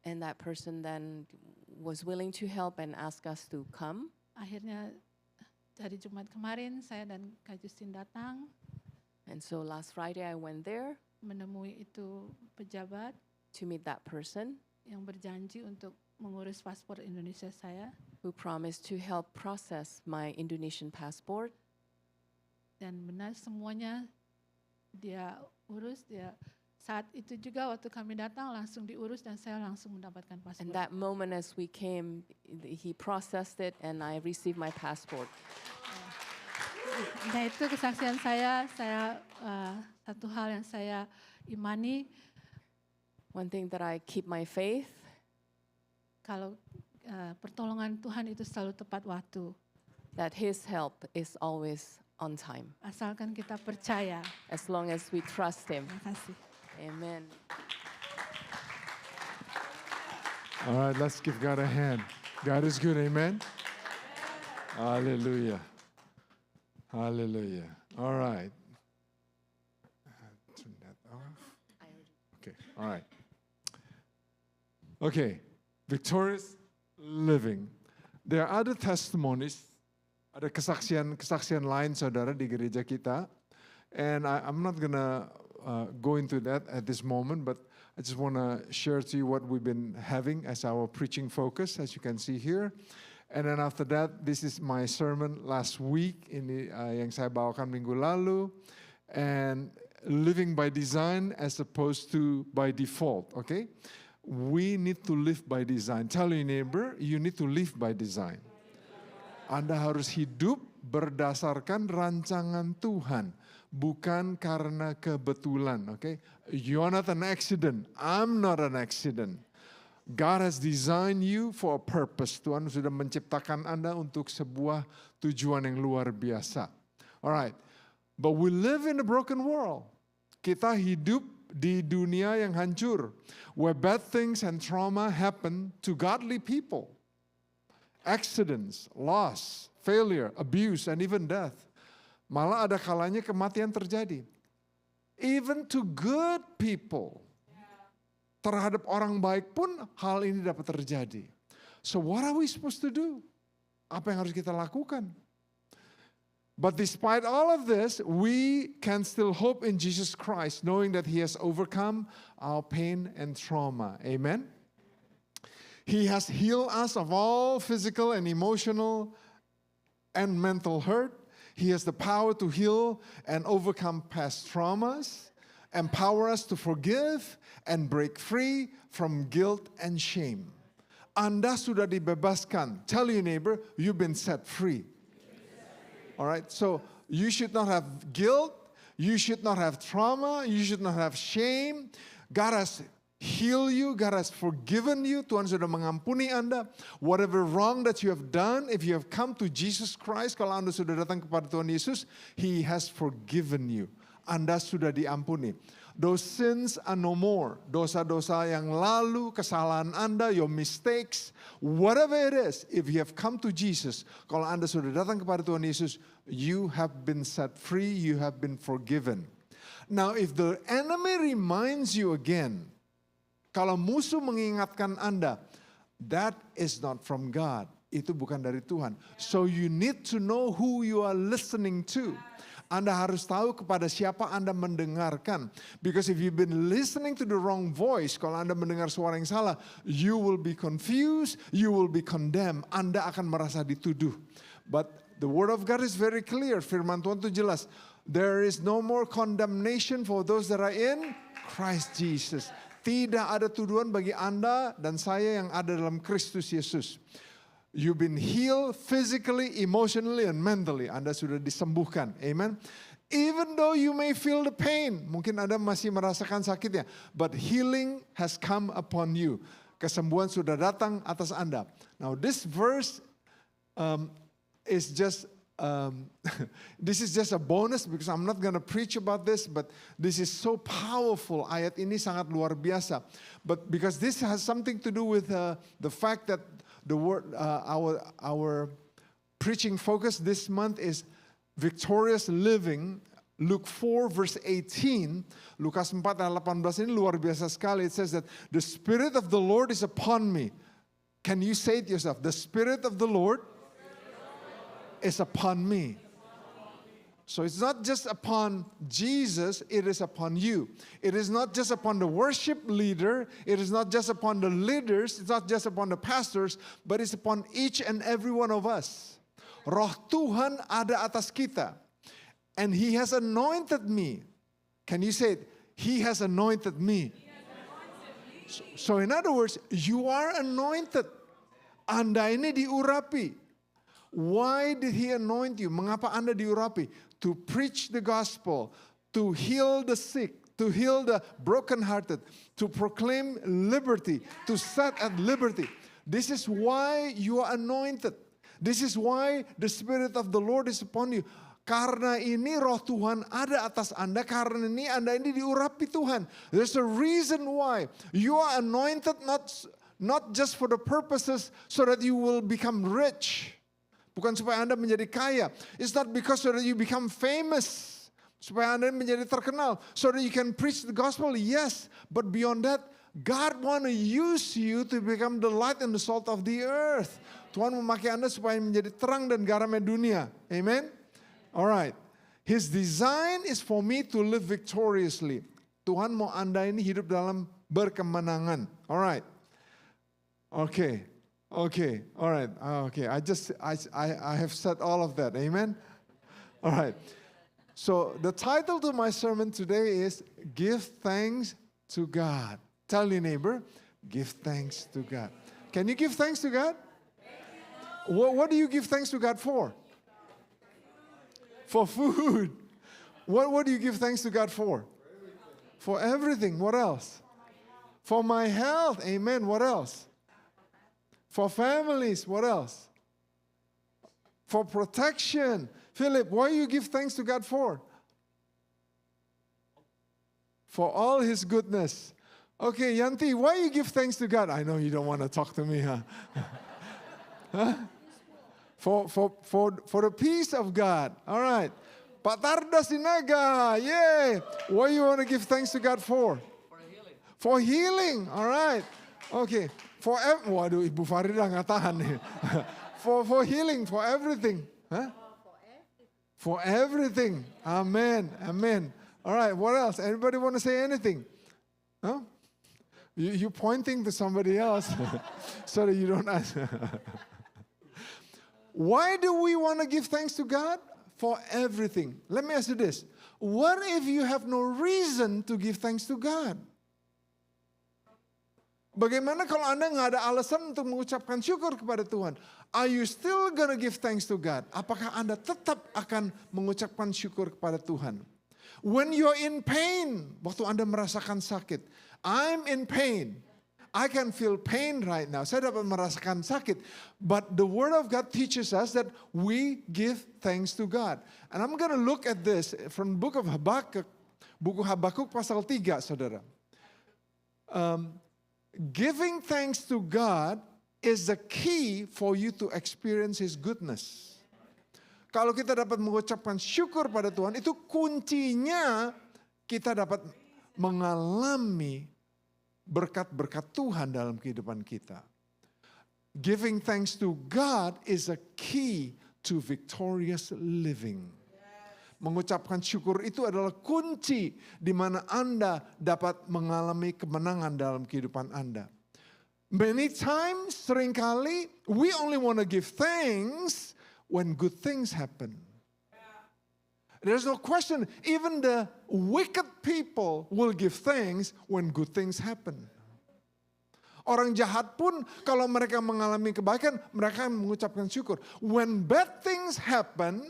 And that person then was willing to help and ask us to come. Akhirnya hari Jumat kemarin saya dan Kak Justin datang And so last Friday I went there menemui itu pejabat to meet that person yang berjanji untuk mengurus paspor Indonesia saya. who promised to help process my Indonesian passport. Dan benar semuanya dia urus, dia saat itu juga waktu kami datang langsung diurus dan saya langsung mendapatkan paspor. And that moment as we came, he processed it and I received my passport. Nah itu kesaksian saya satu hal yang saya imani, One thing that I keep my faith, kalau pertolongan Tuhan itu selalu tepat waktu. that his help is always on time, Asalkan kita percaya. as long as we trust him. Terima kasih. Amen. All right, let's give God a hand. God is good, amen? Hallelujah. Hallelujah. All right. Turn that off. Okay, all right. Okay, victorious living. There are other testimonies Ada kesaksian lain saudara di gereja kita. And I'm not gonna go into that at this moment, but I just want to share to you what we've been having as our preaching focus, as you can see here. And then after that, this is my sermon last week, ini yang saya bawakan minggu lalu. And living by design as opposed to by default, okay? We need to live by design. Tell your neighbor, you need to live by design. Anda harus hidup berdasarkan rancangan Tuhan, bukan karena kebetulan, okay? You're not an accident, I'm not an accident. God has designed you for a purpose. Tuhan sudah menciptakan Anda untuk sebuah tujuan yang luar biasa. Alright, but we live in a broken world. Kita hidup di dunia yang hancur, where bad things and trauma happen to godly people. Accidents, loss, failure, abuse, and even death. Malah ada kalanya kematian terjadi. Even to good people. Terhadap orang baik pun hal ini dapat terjadi. So what are we supposed to do? Apa yang harus kita lakukan? But despite all of this, we can still hope in Jesus Christ, knowing that He has overcome our pain and trauma. Amen? He has healed us of all physical and emotional and mental hurt. He has the power to heal and overcome past traumas, empower us to forgive and break free from guilt and shame. Anda sudah dibebaskan. Tell your neighbor, you've been set free. All right, so you should not have guilt, you should not have trauma, you should not have shame. God has healed you, God has forgiven you. Tuhan sudah mengampuni Anda. Whatever wrong that you have done, if you have come to Jesus Christ, kalau Anda sudah datang kepada Tuhan Yesus, He has forgiven you. Anda sudah diampuni. Those sins are no more. Dosa-dosa yang lalu, kesalahan Anda, your mistakes, whatever it is, if you have come to Jesus, kalau Anda sudah datang kepada Tuhan Yesus, you have been set free, you have been forgiven. Now, if the enemy reminds you again, kalau musuh mengingatkan Anda, that is not from God. Itu bukan dari Tuhan. So you need to know who you are listening to. Anda harus tahu kepada siapa Anda mendengarkan. Because if you've been listening to the wrong voice, kalau Anda mendengar suara yang salah, you will be confused, you will be condemned. Anda akan merasa dituduh. But the word of God is very clear. Firman Tuhan itu jelas. There is no more condemnation for those that are in Christ Jesus. Tidak ada tuduhan bagi Anda dan saya yang ada dalam Kristus Yesus. You've been healed physically, emotionally, and mentally. Anda sudah disembuhkan. Amen. Even though you may feel the pain. Mungkin Anda masih merasakan sakitnya. But healing has come upon you. Kesembuhan sudah datang atas Anda. Now this verse is just... this is just a bonus because I'm not going to preach about this, but this is so powerful. Ayat ini sangat luar biasa. But because this has something to do with the fact that the word, our preaching focus this month is victorious living. Luke 4 verse 18, Lukas 4 ayat 18 ini luar biasa sekali. It says that the Spirit of the Lord is upon me. Can you say it yourself? The Spirit of the Lord is upon me. So it's not just upon Jesus, it is upon you. It is not just upon the worship leader, it is not just upon the leaders, it's not just upon the pastors, but it's upon each and every one of us. Roh Tuhan ada atas kita. And He has anointed me. Can you say it? He has anointed me. So in other words, you are anointed. Anda ini diurapi. Why did He anoint you? Mengapa Anda diurapi? To preach the gospel, to heal the sick, to heal the brokenhearted, to proclaim liberty, to set at liberty. This is why you are anointed. This is why the Spirit of the Lord is upon you. Karena ini roh Tuhan ada atas Anda, karena ini Anda ini diurapi Tuhan. There's a reason why you are anointed, not just for the purposes so that you will become rich. Bukan supaya Anda menjadi kaya. It's not because so that you become famous. Supaya Anda menjadi terkenal. So that you can preach the gospel, yes. But beyond that, God want to use you to become the light and the salt of the earth. Tuhan memakai Anda supaya menjadi terang dan garamnya dunia. Amen? Alright. His design is for me to live victoriously. Tuhan mau Anda ini hidup dalam berkemenangan. Alright. Okay. Alright. Okay. I have said all of that. Amen? Alright. So the title to my sermon today is Give Thanks to God. Tell your neighbor, give thanks to God. Can you give thanks to God? What do you give thanks to God for? For food. What do you give thanks to God for? For everything. What else? For my health. Amen. What else? For families. What else? For protection. Philip, what do you give thanks to God for? For all His goodness. Okay, Yanti, why you give thanks to God? I know you don't want to talk to me, huh? Huh? For the peace of God. All right. Pak Tarda Sinaga, yay. What you want to give thanks to God for? For healing. All right. Okay. Waduh, Ibu Farida nggak tahan nih. For healing, for everything. Huh? For everything. Amen. Amen. All right. What else? Anybody want to say anything? Huh? You're pointing to somebody else so that you don't ask. Why do we want to give thanks to God? For everything. Let me ask you this. What if you have no reason to give thanks to God? Bagaimana kalau Anda nggak ada alasan untuk mengucapkan syukur kepada Tuhan? Are you still gonna give thanks to God? Apakah Anda tetap akan mengucapkan syukur kepada Tuhan? When you're in pain, waktu Anda merasakan sakit, I'm in pain. I can feel pain right now. Saya dapat merasakan sakit. But the Word of God teaches us that we give thanks to God. And I'm going to look at this from the book of Habakkuk. Buku Habakuk pasal 3, saudara. Giving thanks to God is the key for you to experience His goodness. Kalau kita dapat mengucapkan syukur pada Tuhan, itu kuncinya kita dapat mengalami berkat-berkat Tuhan dalam kehidupan kita. Giving thanks to God is a key to victorious living. Mengucapkan syukur itu adalah kunci di mana Anda dapat mengalami kemenangan dalam kehidupan Anda. Many times, seringkali, we only want to give thanks when good things happen. There's no question, even the wicked people will give thanks when good things happen. Orang jahat pun kalau mereka mengalami kebaikan, mereka mengucapkan syukur. When bad things happen,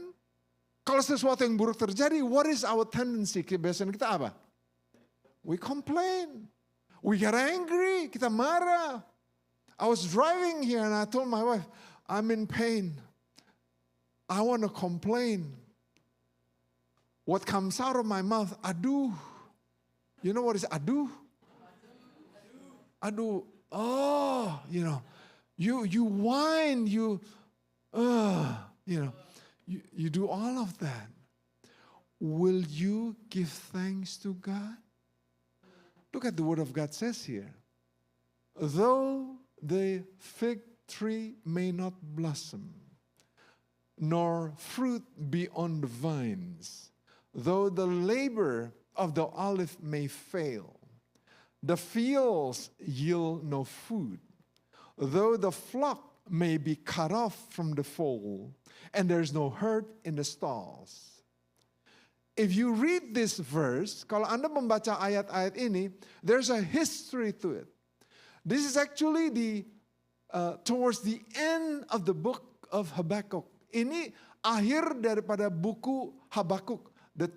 kalau sesuatu yang buruk terjadi, what is our tendency? Kebiasaan kita apa? We complain. We get angry, kita marah. I was driving here and I told my wife, I'm in pain. I want to complain. What comes out of my mouth, aduh. You know what is aduh? Aduh. Oh, you know, you whine, you do all of that. Will you give thanks to God? Look at the Word of God says here. Though the fig tree may not blossom, nor fruit be on the vines, though the labor of the olive may fail, the fields yield no food, though the flock may be cut off from the fold, and there's no herd in the stalls. If you read this verse, kalau Anda membaca ayat-ayat ini, there's a history to it. This is actually towards the end of the book of Habakkuk. Ini akhir daripada buku Habakuk, the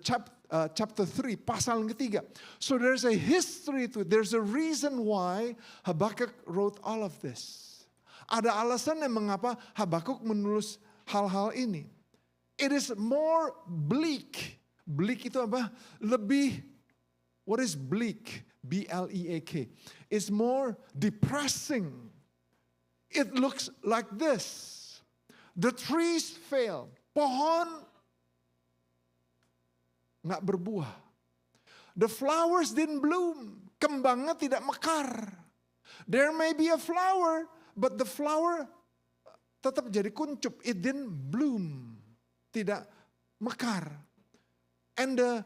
chapter 3, pasal yang ketiga. So there's a history to it. There's a reason why Habakkuk wrote all of this. Ada alasan yang mengapa Habakuk menulis hal-hal ini. It is more bleak. Bleak itu apa? Lebih, what is bleak? B-L-E-A-K. It's more depressing. It looks like this. The trees fail. Pohon nggak berbuah. The flowers didn't bloom. kembangnya tidak mekar. There may be a flower, but the flower tetap jadi kuncup. It didn't bloom. Tidak mekar. And the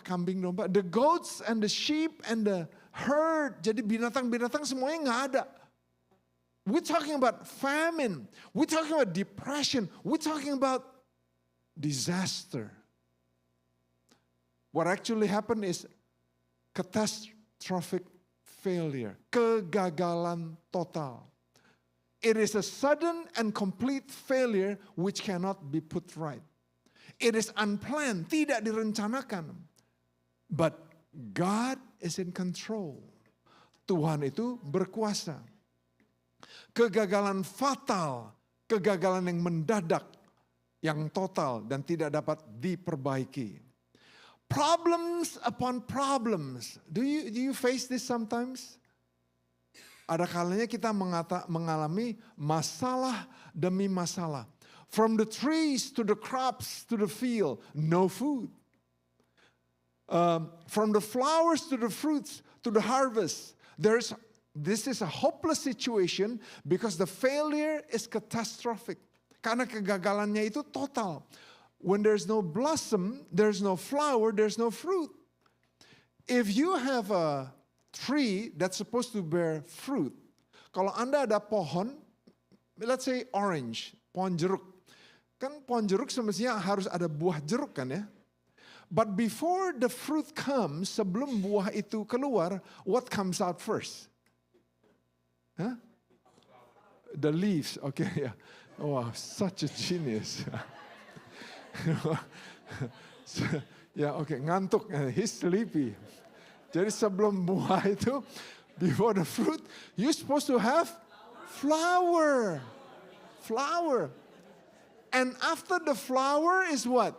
kambing domba, the goats and the sheep and the herd. Jadi binatang-binatang semuanya nggak ada. We're talking about famine. We're talking about depression. We're talking about disaster. What actually happened is catastrophic failure. Kegagalan total. It is a sudden and complete failure which cannot be put right. It is unplanned, tidak direncanakan. But God is in control. Tuhan itu berkuasa. Kegagalan fatal, kegagalan yang mendadak, yang total dan tidak dapat diperbaiki. Problems upon problems. Do you face this sometimes? Ada kalanya kita mengalami masalah demi masalah. From the trees to the crops to the field, no food. From the flowers to the fruits to the harvest, this is a hopeless situation because the failure is catastrophic. Karena kegagalannya itu total. When there's no blossom, there's no flower, there's no fruit. If you have a tree that's supposed to bear fruit, kalau Anda ada pohon, let's say orange, pohon jeruk. Kan pohon jeruk semestinya harus ada buah jeruk kan ya. But before the fruit comes, sebelum buah itu keluar, what comes out first? Huh? The leaves, okay, yeah. Wow, such a genius. Ya, okay, ngantuk, he's sleepy. Jadi sebelum buah itu, before the fruit, you're supposed to have flower. Flower. And after the flower is what?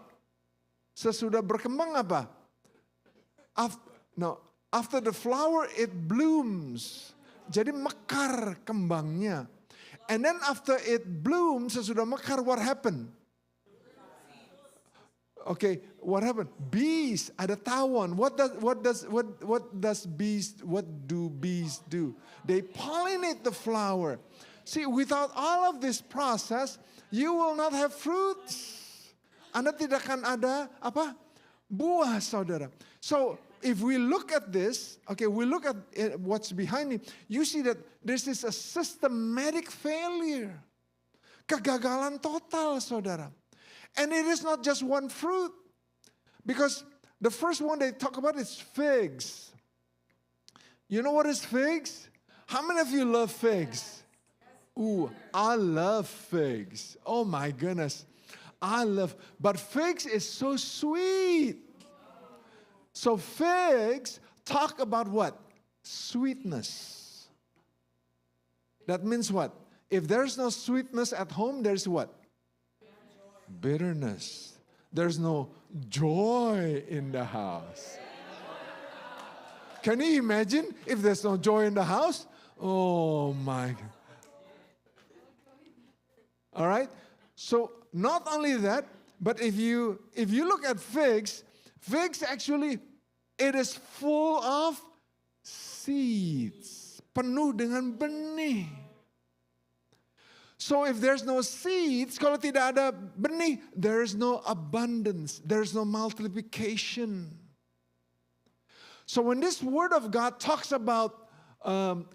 Sesudah berkembang apa? After the flower it blooms. Jadi mekar kembangnya. And then after it blooms, sesudah mekar, what happened? Okay, what happened? Bees, ada tawon. What do bees do? They pollinate the flower. See, without all of this process, you will not have fruits. Anda tidak akan ada apa? Buah, saudara. So, if we look at this, okay, we look at what's behind it, you see that this is a systematic failure. Kegagalan total, saudara. And it is not just one fruit. Because the first one they talk about is figs. You know what is figs? How many of you love figs? Ooh, I love figs. Oh my goodness. But figs is so sweet. So figs talk about what? Sweetness. That means what? If there's no sweetness at home, there's what? Bitterness. There's no joy in the house. Can you imagine if there's no joy in the house? Oh my God. All right? So not only that, but if you look at figs actually, it is full of seeds. Penuh dengan benih. So if there's no seeds, kalau tidak ada benih, there is no abundance, there's no multiplication. So when this word of God talks about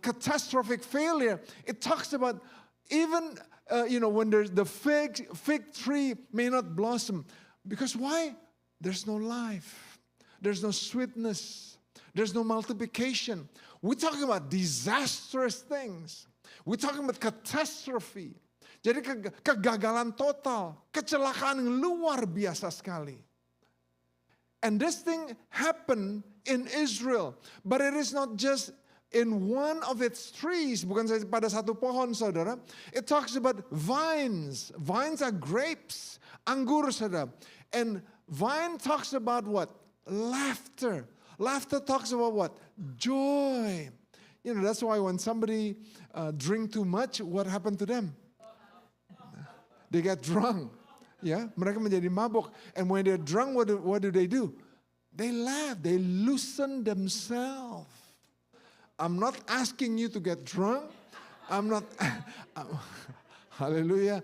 catastrophic failure, it talks about even when there's the fig tree may not blossom. Because why? There's no life. There's no sweetness. There's no multiplication. We're talking about disastrous things. We're talking about catastrophe. Jadi kegagalan total, kecelakaan yang luar biasa sekali. And this thing happened in Israel, but it is not just in one of its trees, bukan saja pada satu pohon, saudara. It talks about vines. Vines are grapes, anggur, saudara. And vine talks about what? Laughter. Laughter talks about what? Joy. You know, that's why when somebody drink too much, what happened to them? They get drunk. Yeah, mereka menjadi mabuk. And when they're drunk, what do they do? They laugh, they loosen themselves. I'm not asking you to get drunk. I'm not, hallelujah.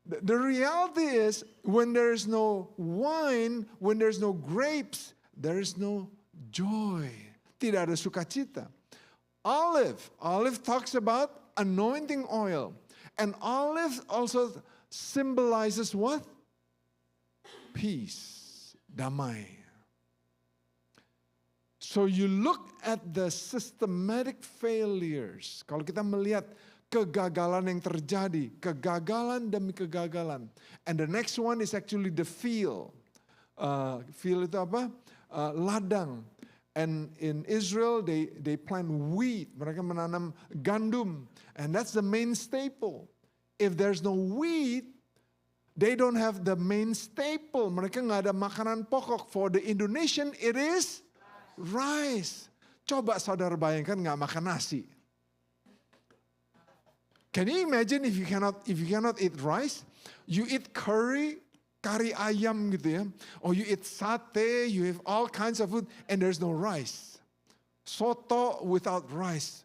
The reality is when there is no wine, when there is no grapes, there is no joy. Tidak ada sukacita. Olive talks about anointing oil. And olive also symbolizes what? Peace, damai. So you look at the systematic failures. Kalau kita melihat kegagalan yang terjadi, kegagalan demi kegagalan. And the next one is actually the field. Field itu apa? Ladang. And in Israel they plant wheat. Mereka menanam gandum. And that's the main staple. If there's no wheat, they don't have the main staple. Mereka nggak ada makanan pokok. For the Indonesian, it is rice. Coba saudara bayangkan nggak makan nasi. Can you imagine if you cannot eat rice? You eat kari ayam gitu ya. Or you eat sate, you have all kinds of food, and there's no rice. Soto without rice.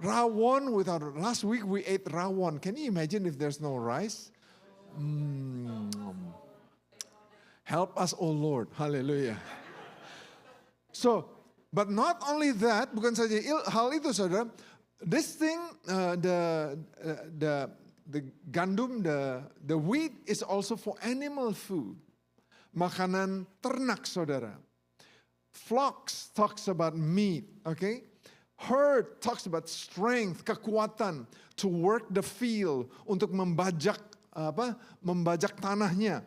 Rawon without, last week we ate rawon. Can you imagine if there's no rice? Help us, oh Lord. Hallelujah. So, but not only that, bukan saja hal itu saudara, this thing, the gandum, the wheat is also for animal food. Makanan ternak saudara. Flocks talks about meat, okay? Herd talks about strength, kekuatan to work the field, untuk membajak tanahnya.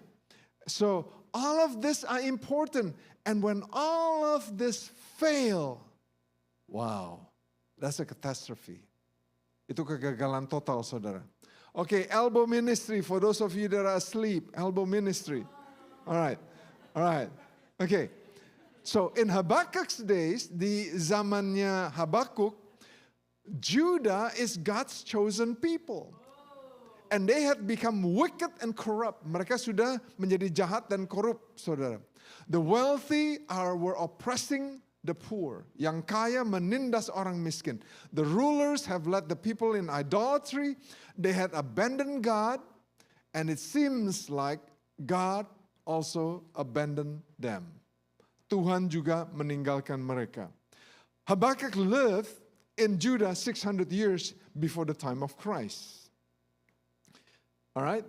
So all of this are important, and when all of this fail, wow, that's a catastrophe. Itu kegagalan total, saudara. Okay, elbow ministry for those of you that are asleep. Elbow ministry. All right. Okay. So in Habakkuk's days, di zamannya Habakuk, Judah is God's chosen people. And they had become wicked and corrupt. Mereka sudah menjadi jahat dan korup, saudara. The wealthy were oppressing the poor. Yang kaya menindas orang miskin. The rulers have led the people in idolatry. They had abandoned God. And it seems like God also abandoned them. Tuhan juga meninggalkan mereka. Habakkuk lived in Judah 600 years before the time of Christ. All right?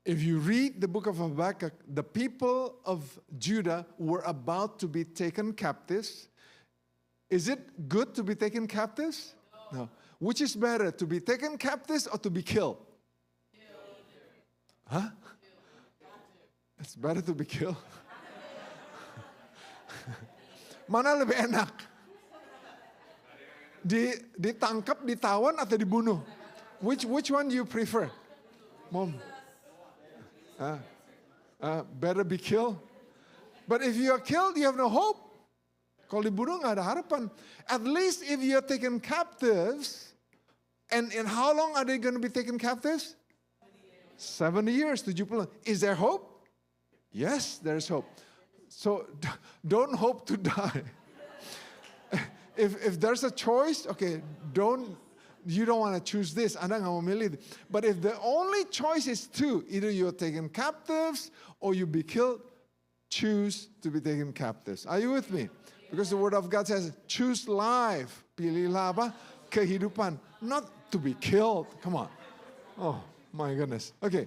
If you read the book of Habakkuk, the people of Judah were about to be taken captives. Is it good to be taken captives? No. Which is better, to be taken captives or to be killed? Huh? It's better to be killed. Mana lebih enak? Ditangkap, ditawan atau dibunuh? Which one do you prefer? Mom. Better be killed. But if you are killed, you have no hope. Kalau dibunuh nggak ada harapan. At least if you are taken captives, and how long are they going to be taken captives? 70 years, 70. Is there hope? Yes, there's hope. So don't hope to die. If there's a choice, okay, you don't want to choose this. Anda nggak mau milih. But if the only choice is two, either you're taken captives or you be killed, choose to be taken captives. Are you with me? Because the word of God says, choose life. Pilihlah apa? Kehidupan. Not to be killed. Come on. Oh my goodness. Okay.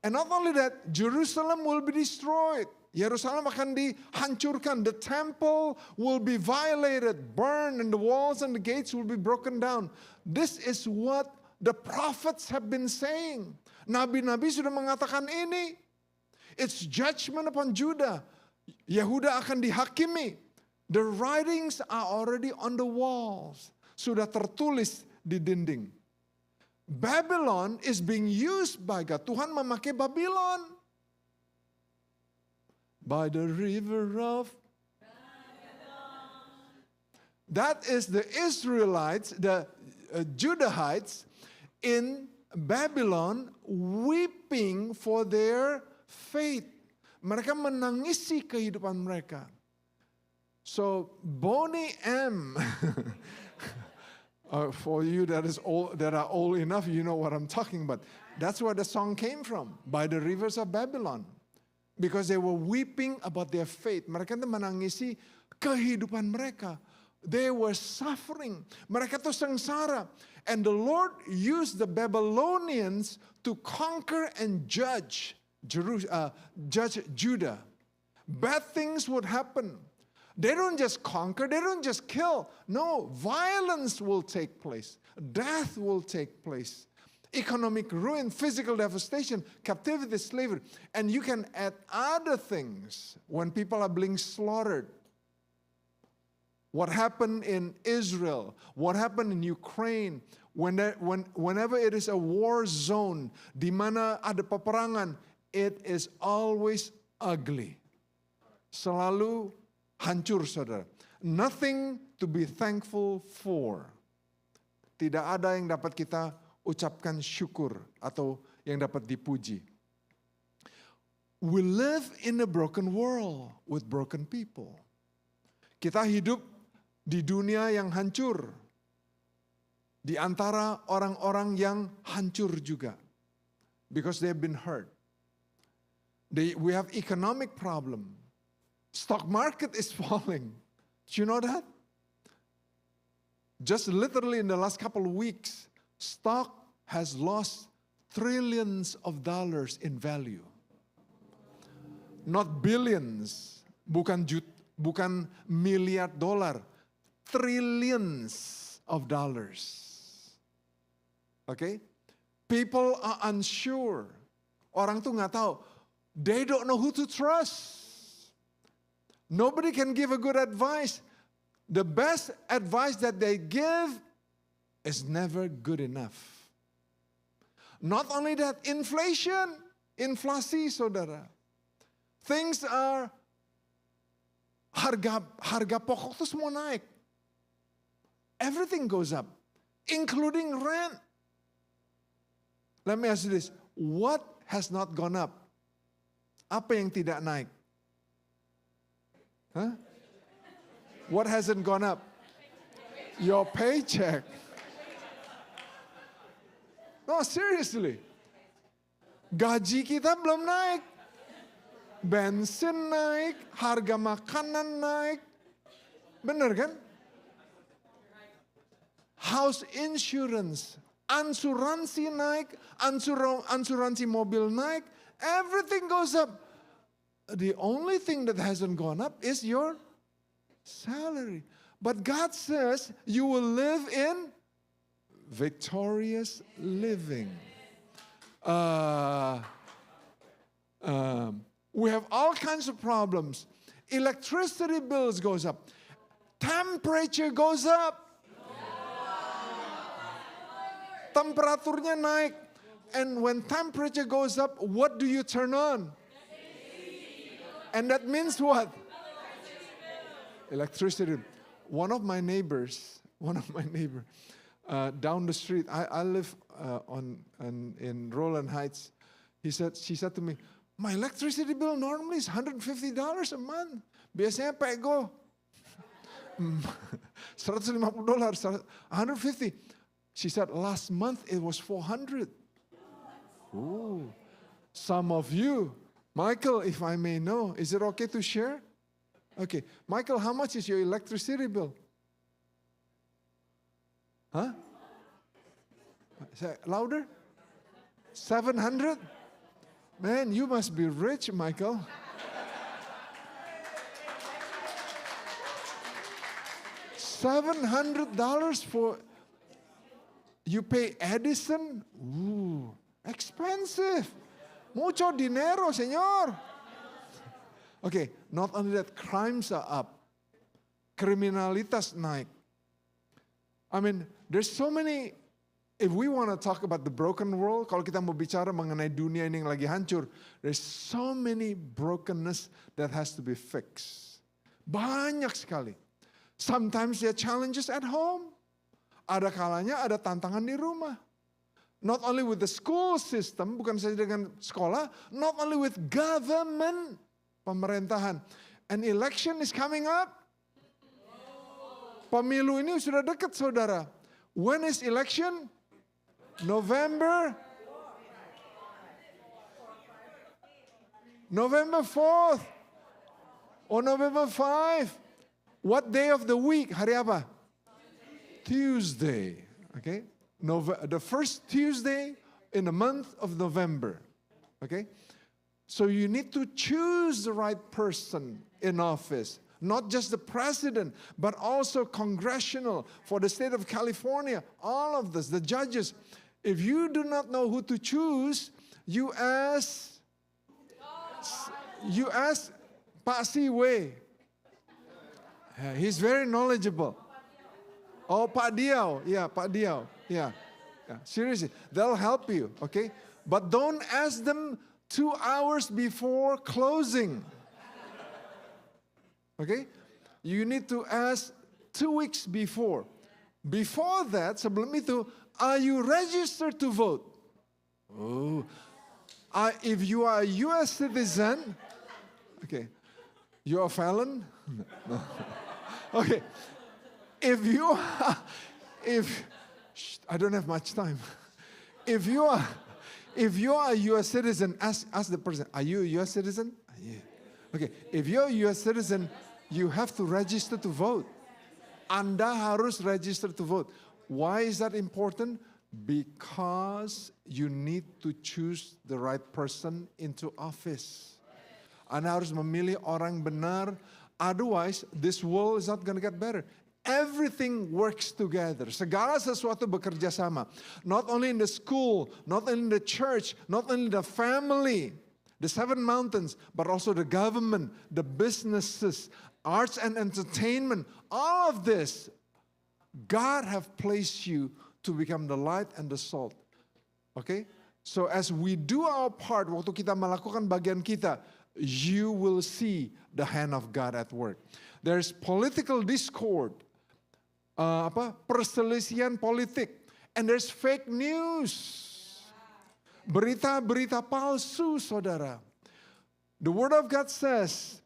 And not only that, Jerusalem will be destroyed. Yerusalem akan dihancurkan. The temple will be violated, burned, and the walls and the gates will be broken down. This is what the prophets have been saying. Nabi-nabi sudah mengatakan ini. It's judgment upon Judah. Yehuda akan dihakimi. The writings are already on the walls. Sudah tertulis di dinding. Babylon is being used by God. Tuhan memakai Babylon. By the river of that is the Israelites, the Judahites in Babylon weeping for their faith. Mereka menangisi kehidupan mereka. So Boney M, for you that are old enough, you know what I'm talking about. That's where the song came from, by the rivers of Babylon. Because they were weeping about their faith. Mereka itu menangisi kehidupan mereka. They were suffering. Mereka itu sengsara. And the Lord used the Babylonians to conquer and judge Judah. Bad things would happen. They don't just conquer, they don't just kill. No, violence will take place. Death will take place. Economic ruin, physical devastation, captivity, slavery. And you can add other things when people are being slaughtered. What happened in Israel, what happened in Ukraine, whenever it is a war zone, di mana ada peperangan, it is always ugly. Selalu hancur, saudara. Nothing to be thankful for. Tidak ada yang dapat kita ucapkan syukur atau yang dapat dipuji. We live in a broken world with broken people. Kita hidup di dunia yang hancur. Di antara orang-orang yang hancur juga. Because they've been hurt. We have economic problem. Stock market is falling. Do you know that? Just literally in the last couple of weeks, stock has lost trillions of dollars in value. Not billions, bukan miliar dolar, trillions of dollars. Okay? People are unsure. Orang tuh nggak tahu. They don't know who to trust. Nobody can give a good advice. The best advice that they give is never good enough. Not only that, inflasi saudara. Things are, harga pokok itu semua naik. Everything goes up, including rent. Let me ask you this, what has not gone up? Apa yang tidak naik? Huh? What hasn't gone up? Your paycheck. No, seriously. Gaji kita belum naik. Bensin naik, harga makanan naik. Benar kan? House insurance, asuransi naik, asuransi mobil naik, everything goes up. The only thing that hasn't gone up is your salary. But God says you will live in victorious living. We have all kinds of problems. Electricity bills goes up. Temperature goes up. Temperaturnya naik. And when temperature goes up, what do you turn on? And that means what? Electricity. One of my neighbors, down the street, I live in Roland Heights. She said to me, my electricity bill normally is $150 a month. Biasanya pego. $150, 150. She said last month it was $400. Ooh. Some of you, Michael, if I may know, is it okay to share? Okay, Michael, how much is your electricity bill? Huh? Say louder. 700? Man, you must be rich, Michael. $700 for, you pay Edison? Ooh, expensive. Mucho dinero, señor. Okay, not only that, crimes are up. Kriminalitas naik. I mean, there's so many, if we want to talk about the broken world, kalau kita mau bicara mengenai dunia ini yang lagi hancur, there's so many brokenness that has to be fixed. Banyak sekali. Sometimes there are challenges at home. Ada kalanya ada tantangan di rumah. Not only with the school system, bukan saja dengan sekolah, not only with government pemerintahan. And election is coming up. Pemilu ini sudah dekat saudara. When is election? November 4th or November 5. What day of the week? Hari apa? Tuesday. Okay? The first Tuesday in the month of November. Okay? So you need to choose the right person in office. Not just the president, but also congressional for the state of California. All of this, the judges. If you do not know who to choose, you ask Pak Siwe. He's very knowledgeable. Oh, Pak Diao. Yeah, Pak Diao. Yeah. Seriously, they'll help you, okay? But don't ask them 2 hours before closing. Okay? You need to ask 2 weeks before. Before that, sebelum itu, are you registered to vote? Oh. If you are a U.S. citizen, okay. You're a felon? No. Okay. If I don't have much time. If you are a U.S. citizen, ask the person, are you a U.S. citizen? Yeah. Okay, if you're a U.S. citizen, you have to register to vote. Anda harus register to vote. Why is that important? Because you need to choose the right person into office. Anda harus memilih orang benar. Otherwise, this world is not going to get better. Everything works together. Segala sesuatu bekerja sama. Not only in the school, not only in the church, not only the family, the 7 mountains, but also the government, the businesses, arts and entertainment. All of this, God have placed you to become the light and the salt. Okay? So as we do our part, waktu kita melakukan bagian kita, you will see the hand of God at work. There's political discord. Perselisihan politik. And there's fake news. Berita-berita palsu, saudara. The Word of God says,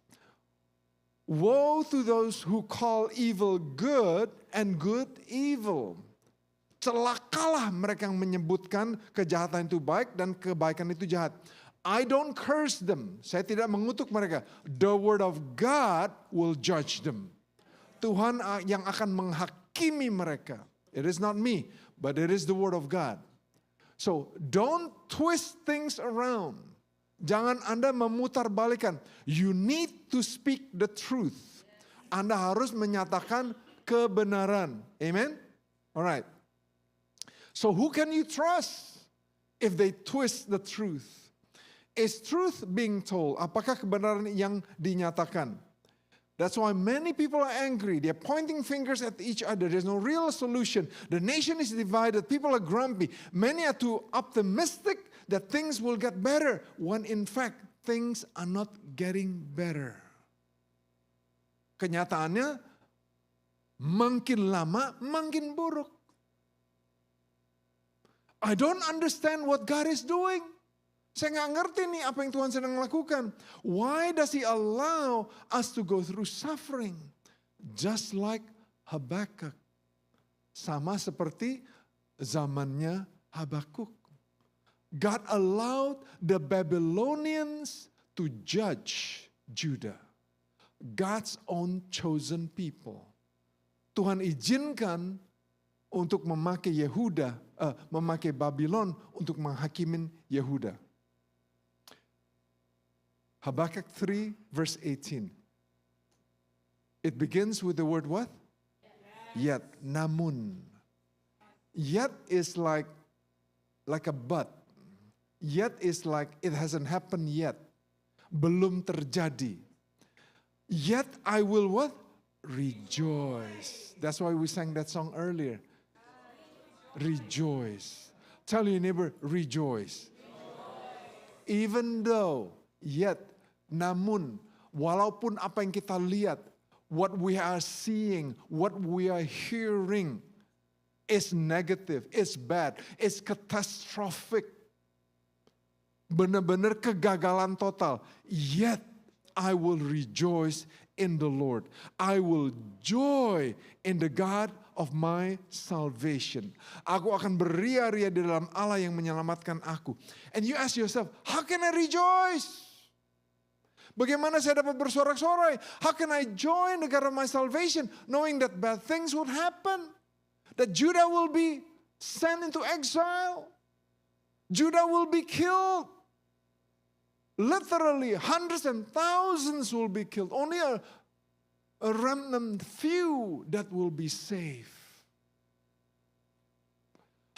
woe to those who call evil good and good evil. Celakalah mereka yang menyebutkan kejahatan itu baik dan kebaikan itu jahat. I don't curse them. Saya tidak mengutuk mereka. The Word of God will judge them. Tuhan yang akan menghakimi mereka. It is not me, but it is the Word of God. So don't twist things around. Jangan Anda memutarbalikan. You need to speak the truth. Anda harus menyatakan kebenaran. Amen? Alright. So who can you trust if they twist the truth? Is truth being told? Apakah kebenaran yang dinyatakan? That's why many people are angry. They're pointing fingers at each other. There's no real solution. The nation is divided. People are grumpy. Many are too optimistic that things will get better, when in fact things are not getting better. Kenyataannya, makin lama makin buruk. I don't understand what God is doing. Saya nggak ngerti nih apa yang Tuhan sedang lakukan. Why does He allow us to go through suffering? Just like Habakuk. Sama seperti zamannya Habakuk. God allowed the Babylonians to judge Judah. God's own chosen people. Tuhan izinkan untuk memakai memakai Babylon untuk menghakimin Yehuda. Habakkuk 3 verse 18. It begins with the word what? Yet. Namun. Yet is like a but. Yet is like it hasn't happened yet. Belum terjadi. Yet I will what? Rejoice. That's why we sang that song earlier. Rejoice. Tell your neighbor, rejoice. Even though, yet, namun, walaupun apa yang kita lihat, what we are seeing, what we are hearing is negative, is bad, is catastrophic. Benar-benar kegagalan total. Yet, I will rejoice in the Lord. I will joy in the God of my salvation. Aku akan beria-ria di dalam Allah yang menyelamatkan aku. And you ask yourself, how can I rejoice? Bagaimana saya dapat bersorak-sorai? How can I joy in the God of my salvation? Knowing that bad things would happen. That Judah will be sent into exile. Judah will be killed. Literally, hundreds and thousands will be killed. Only a remnant few that will be saved.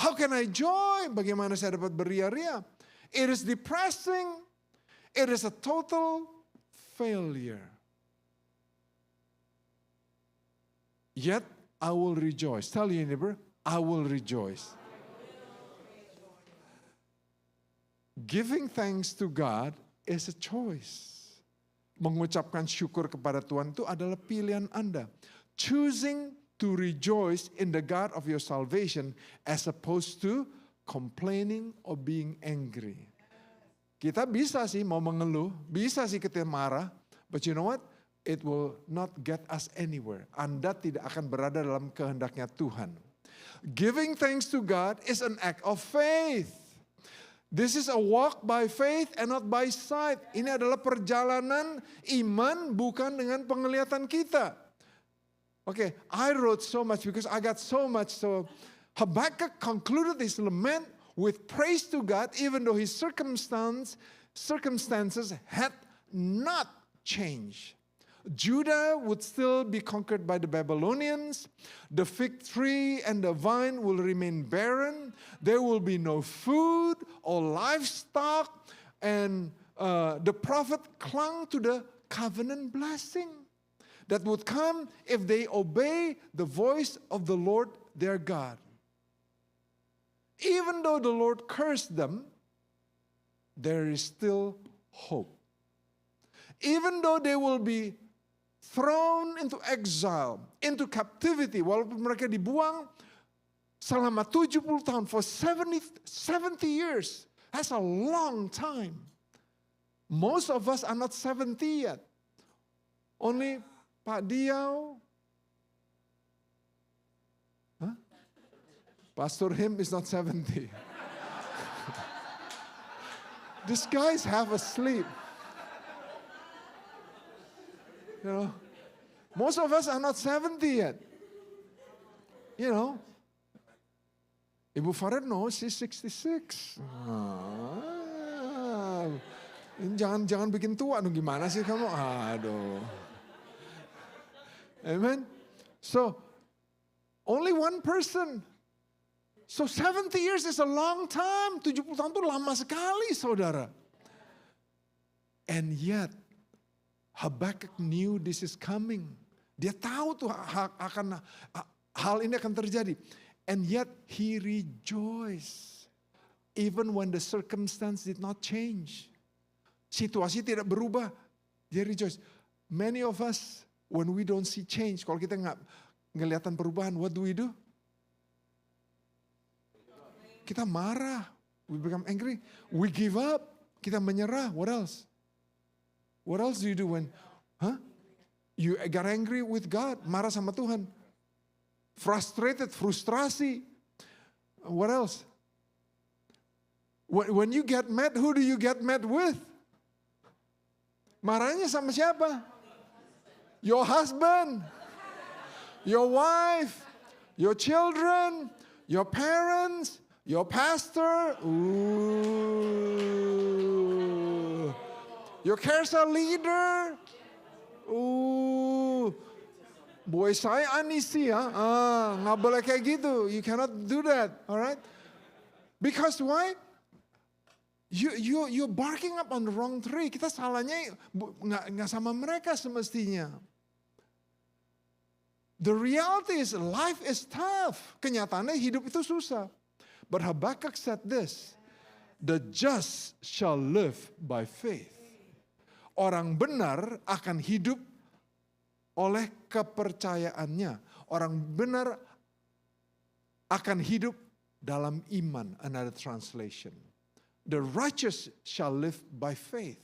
How can I joy? Bagaimana saya dapat beria-ria? It is depressing. It is a total failure. Yet, I will rejoice. Tell your neighbor, I will rejoice. Giving thanks to God is a choice. Mengucapkan syukur kepada Tuhan itu adalah pilihan Anda. Choosing to rejoice in the God of your salvation as opposed to complaining or being angry. Kita bisa sih mau mengeluh, bisa sih kita marah, but you know what? It will not get us anywhere. Anda tidak akan berada dalam kehendaknya Tuhan. Giving thanks to God is an act of faith. This is a walk by faith and not by sight. Ini adalah perjalanan iman bukan dengan penglihatan kita. Okay, I wrote so much because I got so much. So Habakkuk concluded his lament with praise to God even though his circumstances had not changed. Judah would still be conquered by the Babylonians. The fig tree and the vine will remain barren. There will be no food or livestock. And the prophet clung to the covenant blessing that would come if they obey the voice of the Lord their God. Even though the Lord cursed them, there is still hope. Even though they will be thrown into exile, into captivity, walaupun mereka dibuang selama 70 tahun, for 70 years. That's a long time. Most of us are not 70 yet. Only Pak Diau, Pastor Him is not 70. These guys have a sleep. You know, most of us are not 70 yet. You know, Ibu Farid knows she's 66. Jangan bikin tua dong, gimana sih kamu? Aduh. Amen. So, only one person. So 70 years is a long time. 70 tahun itu lama sekali, saudara. And yet, Habakkuk knew this is coming. Dia tahu tuh hal ini akan terjadi. And yet he rejoiced. Even when the circumstance did not change. Situasi tidak berubah. Dia rejoice. Many of us, when we don't see change, kalau kita nggak ngeliatan perubahan, what do? Kita marah. We become angry. We give up. Kita menyerah. What else? What else do you do when, you got angry with God, marah sama Tuhan. Frustrated, frustrasi. What else? When you get mad, who do you get mad with? Marahnya sama siapa? Your husband, your wife, your children, your parents, your pastor. Ooh. Your carousel leader. Boy saya Anisi ya. Nggak boleh kayak gitu. You cannot do that. Alright? Because why? You're barking up on the wrong tree. Kita salahnya nggak sama mereka semestinya. The reality is life is tough. Kenyataannya hidup itu susah. But Habakkuk said this. The just shall live by faith. Orang benar akan hidup oleh kepercayaannya. Orang benar akan hidup dalam iman. Another translation. The righteous shall live by faith.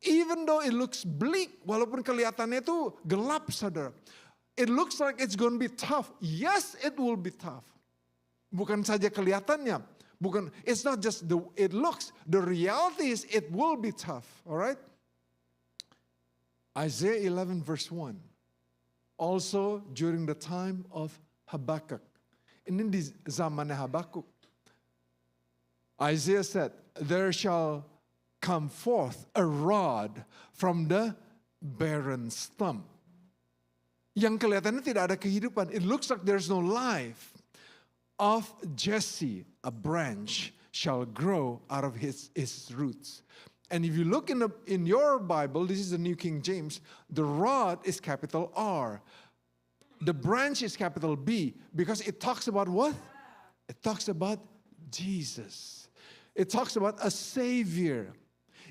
even though it looks bleak, walaupun kelihatannya itu gelap, saudara. It looks like it's going to be tough. Yes, it will be tough. Bukan saja kelihatannya. It's not just it looks. The reality is it will be tough. All right? Isaiah 11 verse 1. Also during the time of Habakkuk. Ini di zamannya Habakuk. Isaiah said, there shall come forth a rod from the barren stump. Yang kelihatannya tidak ada kehidupan. It looks like there's no life. Of Jesse, a branch shall grow out of his roots. And if you look in your Bible, this is the New King James, the rod is capital R. The branch is capital B because it talks about what? It talks about Jesus. It talks about a Savior.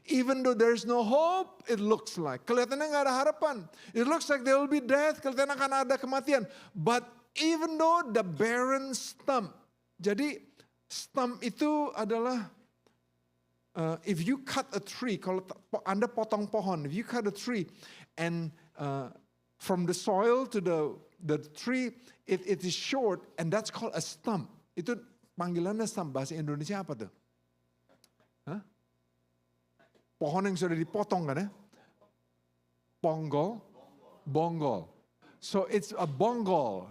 Even though there's no hope, it looks like. Kelihatannya nggak ada harapan. It looks like there will be death, kelihatannya akan ada kematian. But even though the barren stump. Jadi stump itu adalah, if you cut a tree, kalau Anda potong pohon, if you cut a tree and from the soil to the tree, it is short and that's called a stump. Itu panggilannya stump, bahasa Indonesia apa tuh? Hah? Pohon yang sudah dipotong kan ya? Bonggol. So it's a bonggol.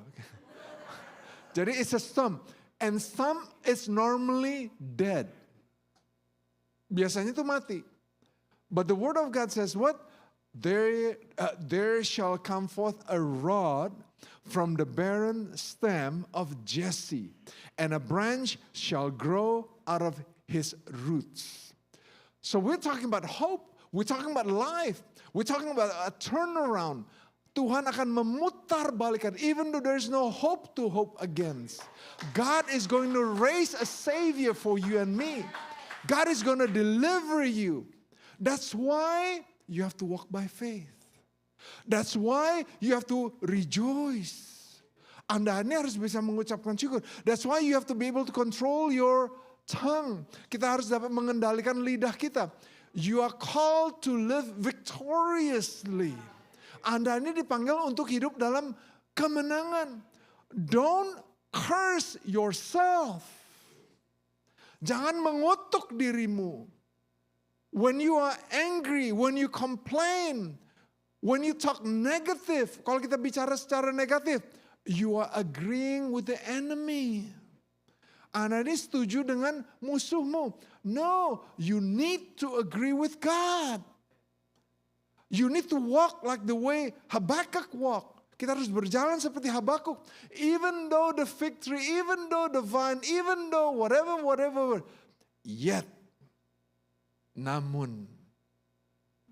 Jadi it's a stump. And stump is normally dead. Biasanya itu mati. But the word of God says what? There shall come forth a rod from the barren stem of Jesse, and a branch shall grow out of his roots. So we're talking about hope. We're talking about life. We're talking about a turnaround. Tuhan akan memutar balikan. Even though there's no hope to hope against. God is going to raise a Savior for you and me. God is going to deliver you. That's why you have to walk by faith. That's why you have to rejoice. Anda ini harus bisa mengucapkan syukur. That's why you have to be able to control your tongue. Kita harus dapat mengendalikan lidah kita. You are called to live victoriously. Anda ini dipanggil untuk hidup dalam kemenangan. Don't curse yourself. Jangan mengutuk dirimu. When you are angry, when you complain, when you talk negative, kalau kita bicara secara negatif, you are agreeing with the enemy. Anda ini setuju dengan musuhmu. No, you need to agree with God. You need to walk like the way Habakkuk walked. Kita harus berjalan seperti Habakuk. Even though the fig tree, even though the vine, even though whatever. Yet, namun,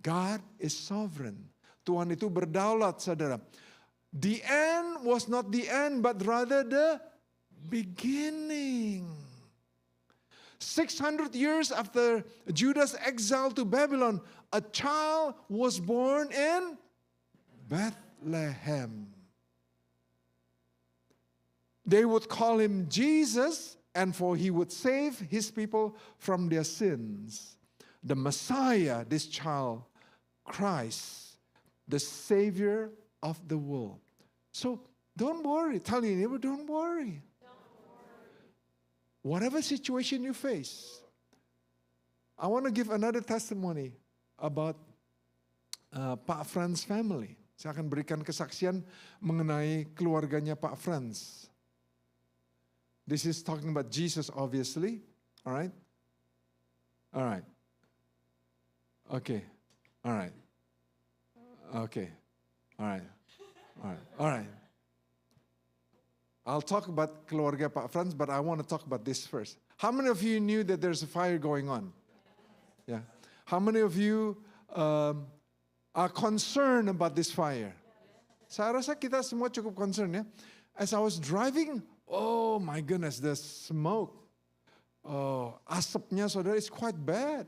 God is sovereign. Tuhan itu berdaulat, saudara. The end was not the end, but rather the beginning. 600 years after Judah's exile to Babylon, a child was born in Bethlehem. They would call him Jesus, and for he would save his people from their sins. The Messiah, this child, Christ, the Savior of the world. So don't worry. Tell your neighbor, don't worry. Whatever situation you face. I want to give another testimony about Pak Franz family. Saya akan berikan kesaksian mengenai keluarganya Pak Franz. This is talking about Jesus, obviously. All right? All right. Okay. All right. Okay. All right. All right. All right. I'll talk about keluarga Pak Franz, but I want to talk about this first. How many of you knew that there's a fire going on? Yeah. How many of you are concerned about this fire? Saya rasa kita semua cukup concern ya. As I was driving, oh my goodness, the smoke. Oh, asapnya saudara is quite bad.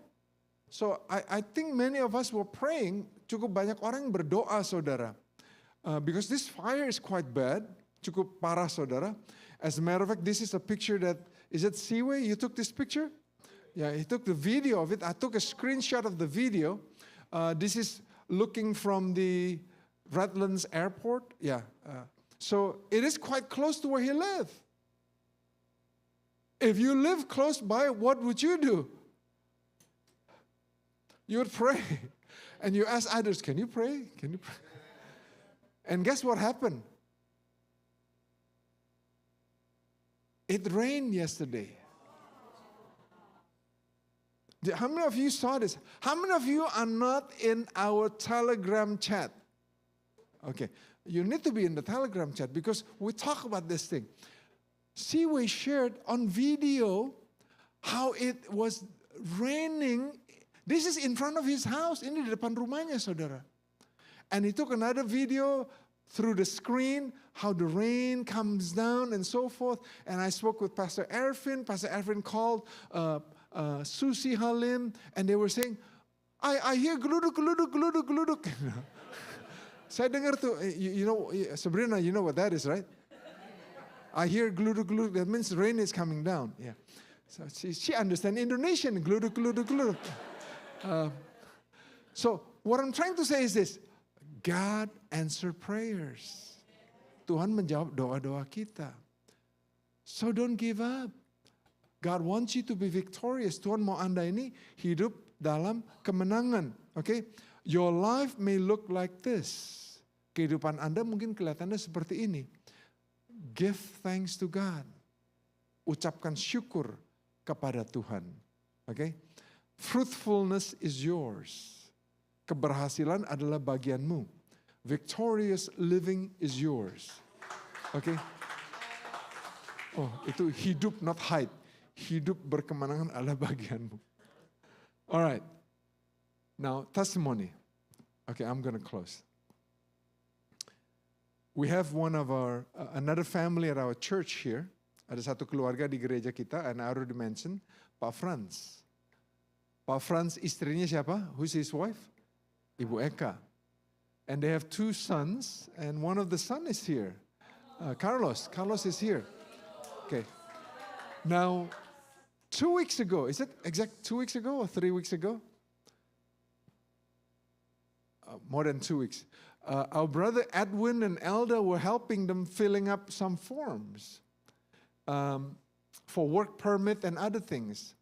So I think many of us were praying, cukup banyak orang yang berdoa saudara. Because this fire is quite bad, cukup parah saudara. As a matter of fact, this is a picture that, is it Seaway? You took this picture? Yeah, he took the video of it. I took a screenshot of the video. This is looking from the Redlands Airport. Yeah. So it is quite close to where he lived. If you live close by, what would you do? You would pray. And you ask others, can you pray? Can you pray? And guess what happened? It rained yesterday. How many of you saw this? How many of you are not in our Telegram chat? Okay, you need to be in the Telegram chat because we talk about this thing. Seaway shared on video how it was raining. This is in front of his house. Ini di depan rumahnya, saudara. And he took another video through the screen, how the rain comes down and so forth. And I spoke with Pastor Ervin. Pastor Ervin called Susie Halim, and they were saying, I hear geluduk, geluduk, geluduk, geluduk. Saya dengar tuh, you know, Sabrina, you know what that is, right? I hear geluduk, geluduk, that means rain is coming down. Yeah. So she understands Indonesian, geluduk, geluduk, geluduk. So what I'm trying to say is this, God answered prayers. Tuhan menjawab doa-doa kita. So don't give up. God wants you to be victorious. Tuhan mau Anda ini hidup dalam kemenangan. Okay? Your life may look like this. Kehidupan Anda mungkin kelihatannya seperti ini. Give thanks to God. Ucapkan syukur kepada Tuhan. Okay? Fruitfulness is yours. Keberhasilan adalah bagianmu. Victorious living is yours. Okay? Oh, itu hidup not hide. Hidup berkemenangan adalah bagianmu. Alright. Now, testimony. Okay, I'm going to close. We have one of our, another family at our church here. Ada satu keluarga di gereja kita, and I already mentioned, Pak Franz. Pak Franz istrinya siapa? Who's his wife? Ibu Eka. And they have two sons, and one of the sons is here. Carlos. Carlos is here. Okay. Now, 2 weeks ago, is it exact 2 weeks ago or 3 weeks ago? More than 2 weeks. Our brother Edwin and Elda were helping them filling up some forms for work permit and other things.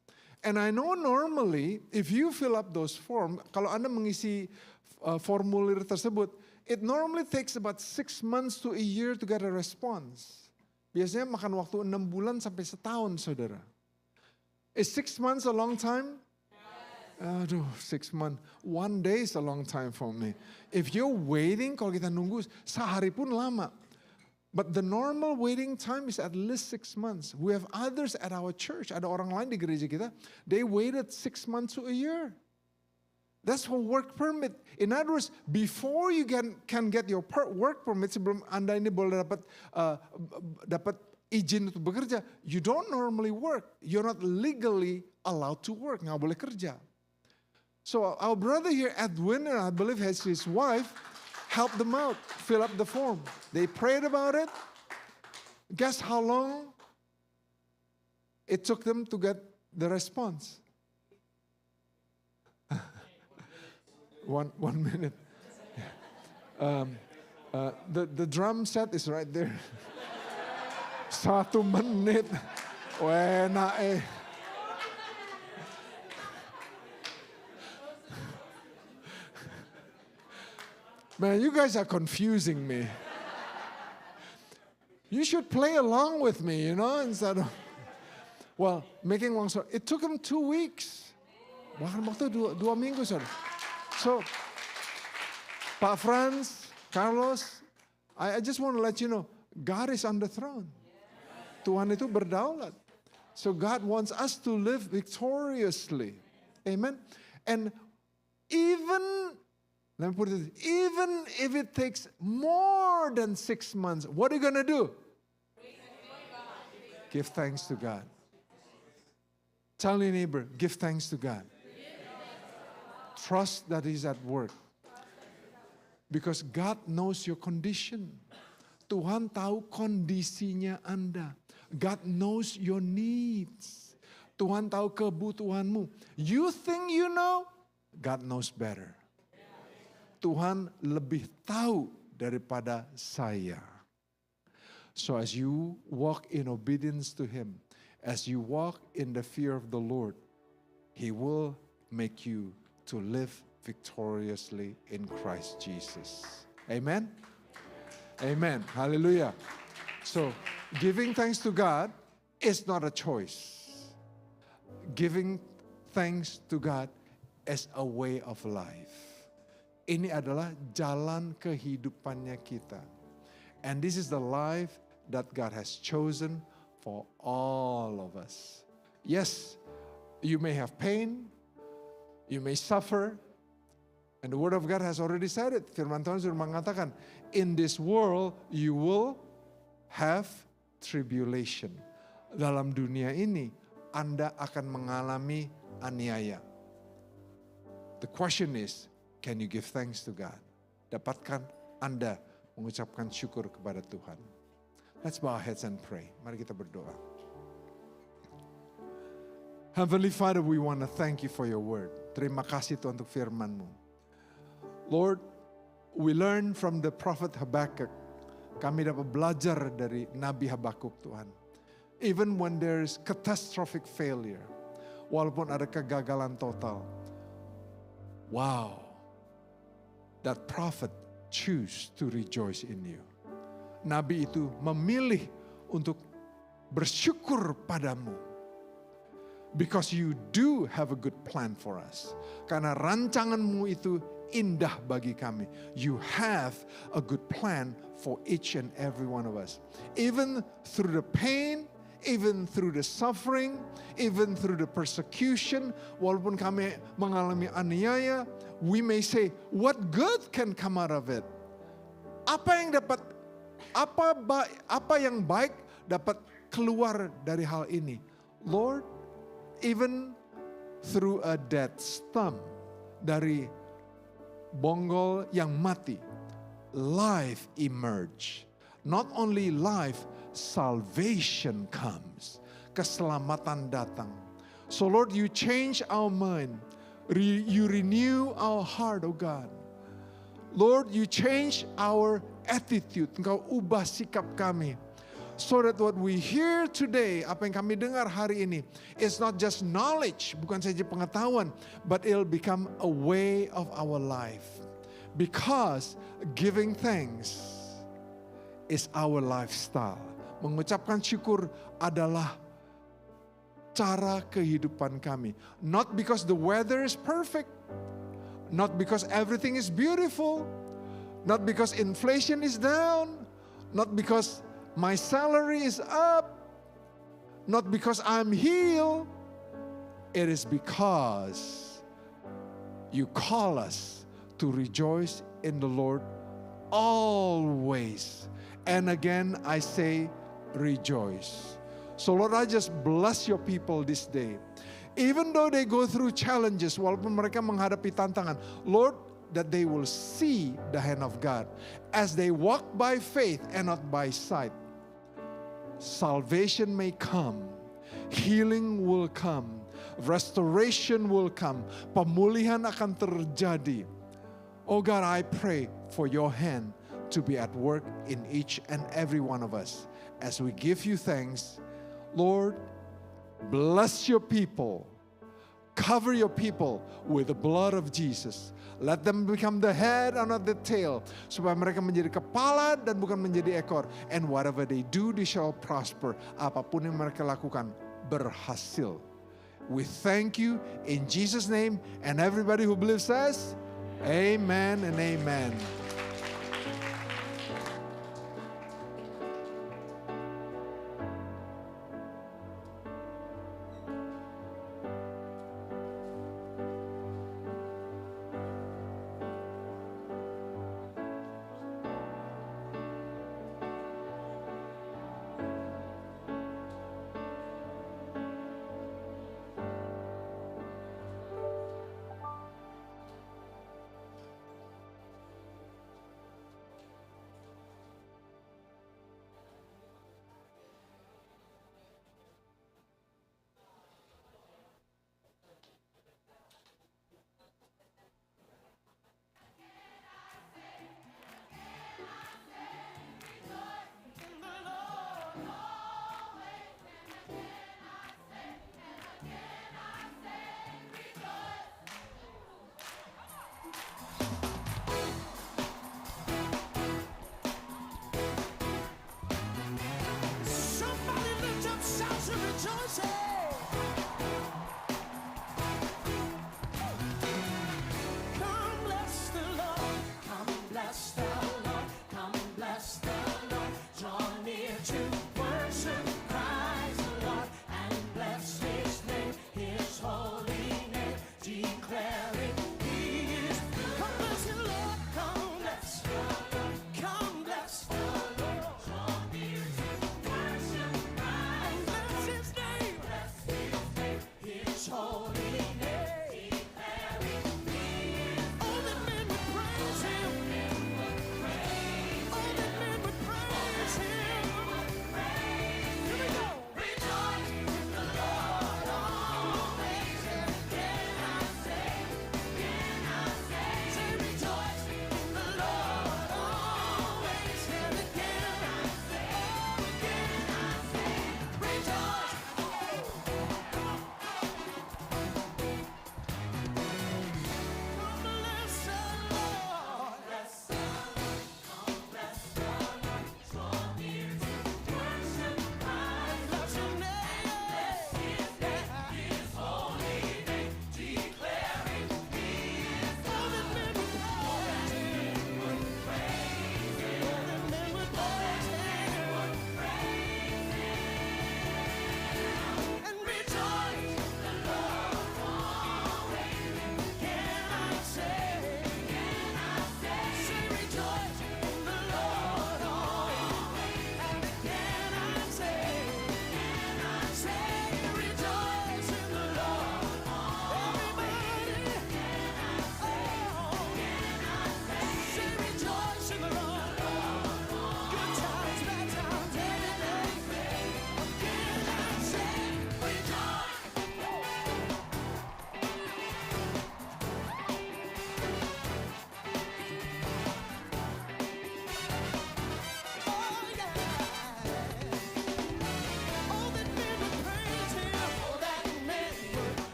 And I know normally if you fill up those forms, kalau Anda mengisi formulir tersebut, it normally takes about 6 months to a year to get a response. Biasanya makan waktu 6 bulan sampai setahun, saudara. Is 6 months a long time? Aduh, 6 months. 1 day is a long time for me. If you're waiting, kalau kita nunggu, sehari pun lama. But the normal waiting time is at least 6 months. We have others at our church. Ada orang lain di gereja kita. They waited 6 months to a year. That's for work permit. In other words, before you can get your work permit, sebelum Anda ini boleh dapat izin untuk bekerja, you don't normally work. You're not legally allowed to work. Nggak boleh kerja. So our brother here, Edwin, and I believe has his wife, helped them out, fill up the form. They prayed about it. Guess how long it took them to get the response? 1 minute. The drum set is right there. 1 menit. Enak eh. Man, you guys are confusing me. You should play along with me, you know, instead of... Well, making long story, it took them 2 weeks. Bahkan waktu 2 minggu, saudara. So, Pak Franz, Carlos, I just want to let you know, God is on the throne. Tuhan itu berdaulat. So God wants us to live victoriously. Amen. And even if it takes more than 6 months, what are you going to do? Give thanks to God. Tell your neighbor, give thanks to God. Trust that He's at work. Because God knows your condition. Tuhan tahu kondisinya Anda. God knows your needs. Tuhan tahu kebutuhanmu. You think you know, God knows better. Tuhan lebih tahu daripada saya. So as you walk in obedience to Him, as you walk in the fear of the Lord, He will make you to live victoriously in Christ Jesus. Amen? Amen. Hallelujah. So giving thanks to God is not a choice. Giving thanks to God is a way of life. Ini adalah jalan kehidupannya kita. And this is the life that God has chosen for all of us. Yes, you may have pain, you may suffer, and the Word of God has already said it. Firman Tuhan sudah mengatakan, in this world you will have tribulation. Dalam dunia ini, Anda akan mengalami aniaya. The question is, can you give thanks to God? Dapatkah Anda mengucapkan syukur kepada Tuhan? Let's bow our heads and pray. Mari kita berdoa. Heavenly Father, we want to thank you for your word. Terima kasih Tuhan untuk firman-Mu. Lord, we learn from the prophet Habakkuk. Kami dapat belajar dari Nabi Habakuk Tuhan. Even when there is catastrophic failure, walaupun ada kegagalan total. Wow, that prophet choose to rejoice in you. Nabi itu memilih untuk bersyukur padamu. Because you do have a good plan for us. Karena rancanganmu itu indah bagi kami. You have a good plan for each and every one of us. Even through the pain, even through the suffering, even through the persecution, walaupun kami mengalami aniaya, we may say, what good can come out of it? Apa yang baik dapat keluar dari hal ini? Lord, even through a dead stump, dari bonggol yang mati, life emerge. Not only life, salvation comes. Keselamatan datang. So Lord, you change our mind. You renew our heart, oh God. Lord, you change our attitude. Engkau ubah sikap kami. So that what we hear today, apa yang kami dengar hari ini, is not just knowledge, bukan saja pengetahuan, but it'll become a way of our life. Because giving thanks is our lifestyle. Mengucapkan syukur adalah cara kehidupan kami. Not because the weather is perfect. Not because everything is beautiful. Not because inflation is down. Not because my salary is up. Not because I'm healed. It is because you call us to rejoice in the Lord always. And again, I say rejoice. So Lord, I just bless your people this day. Even though they go through challenges, walaupun mereka menghadapi tantangan, Lord, that they will see the hand of God as they walk by faith and not by sight. Salvation may come, healing will come, restoration will come, pemulihan akan terjadi. Oh God, I pray for your hand to be at work in each and every one of us. As we give you thanks, Lord, bless your people. Cover your people with the blood of Jesus. Let them become the head and not the tail. Supaya mereka menjadi kepala dan bukan menjadi ekor. And whatever they do, they shall prosper. Apapun yang mereka lakukan, berhasil. We thank you in Jesus' name. And everybody who believes says, amen and amen.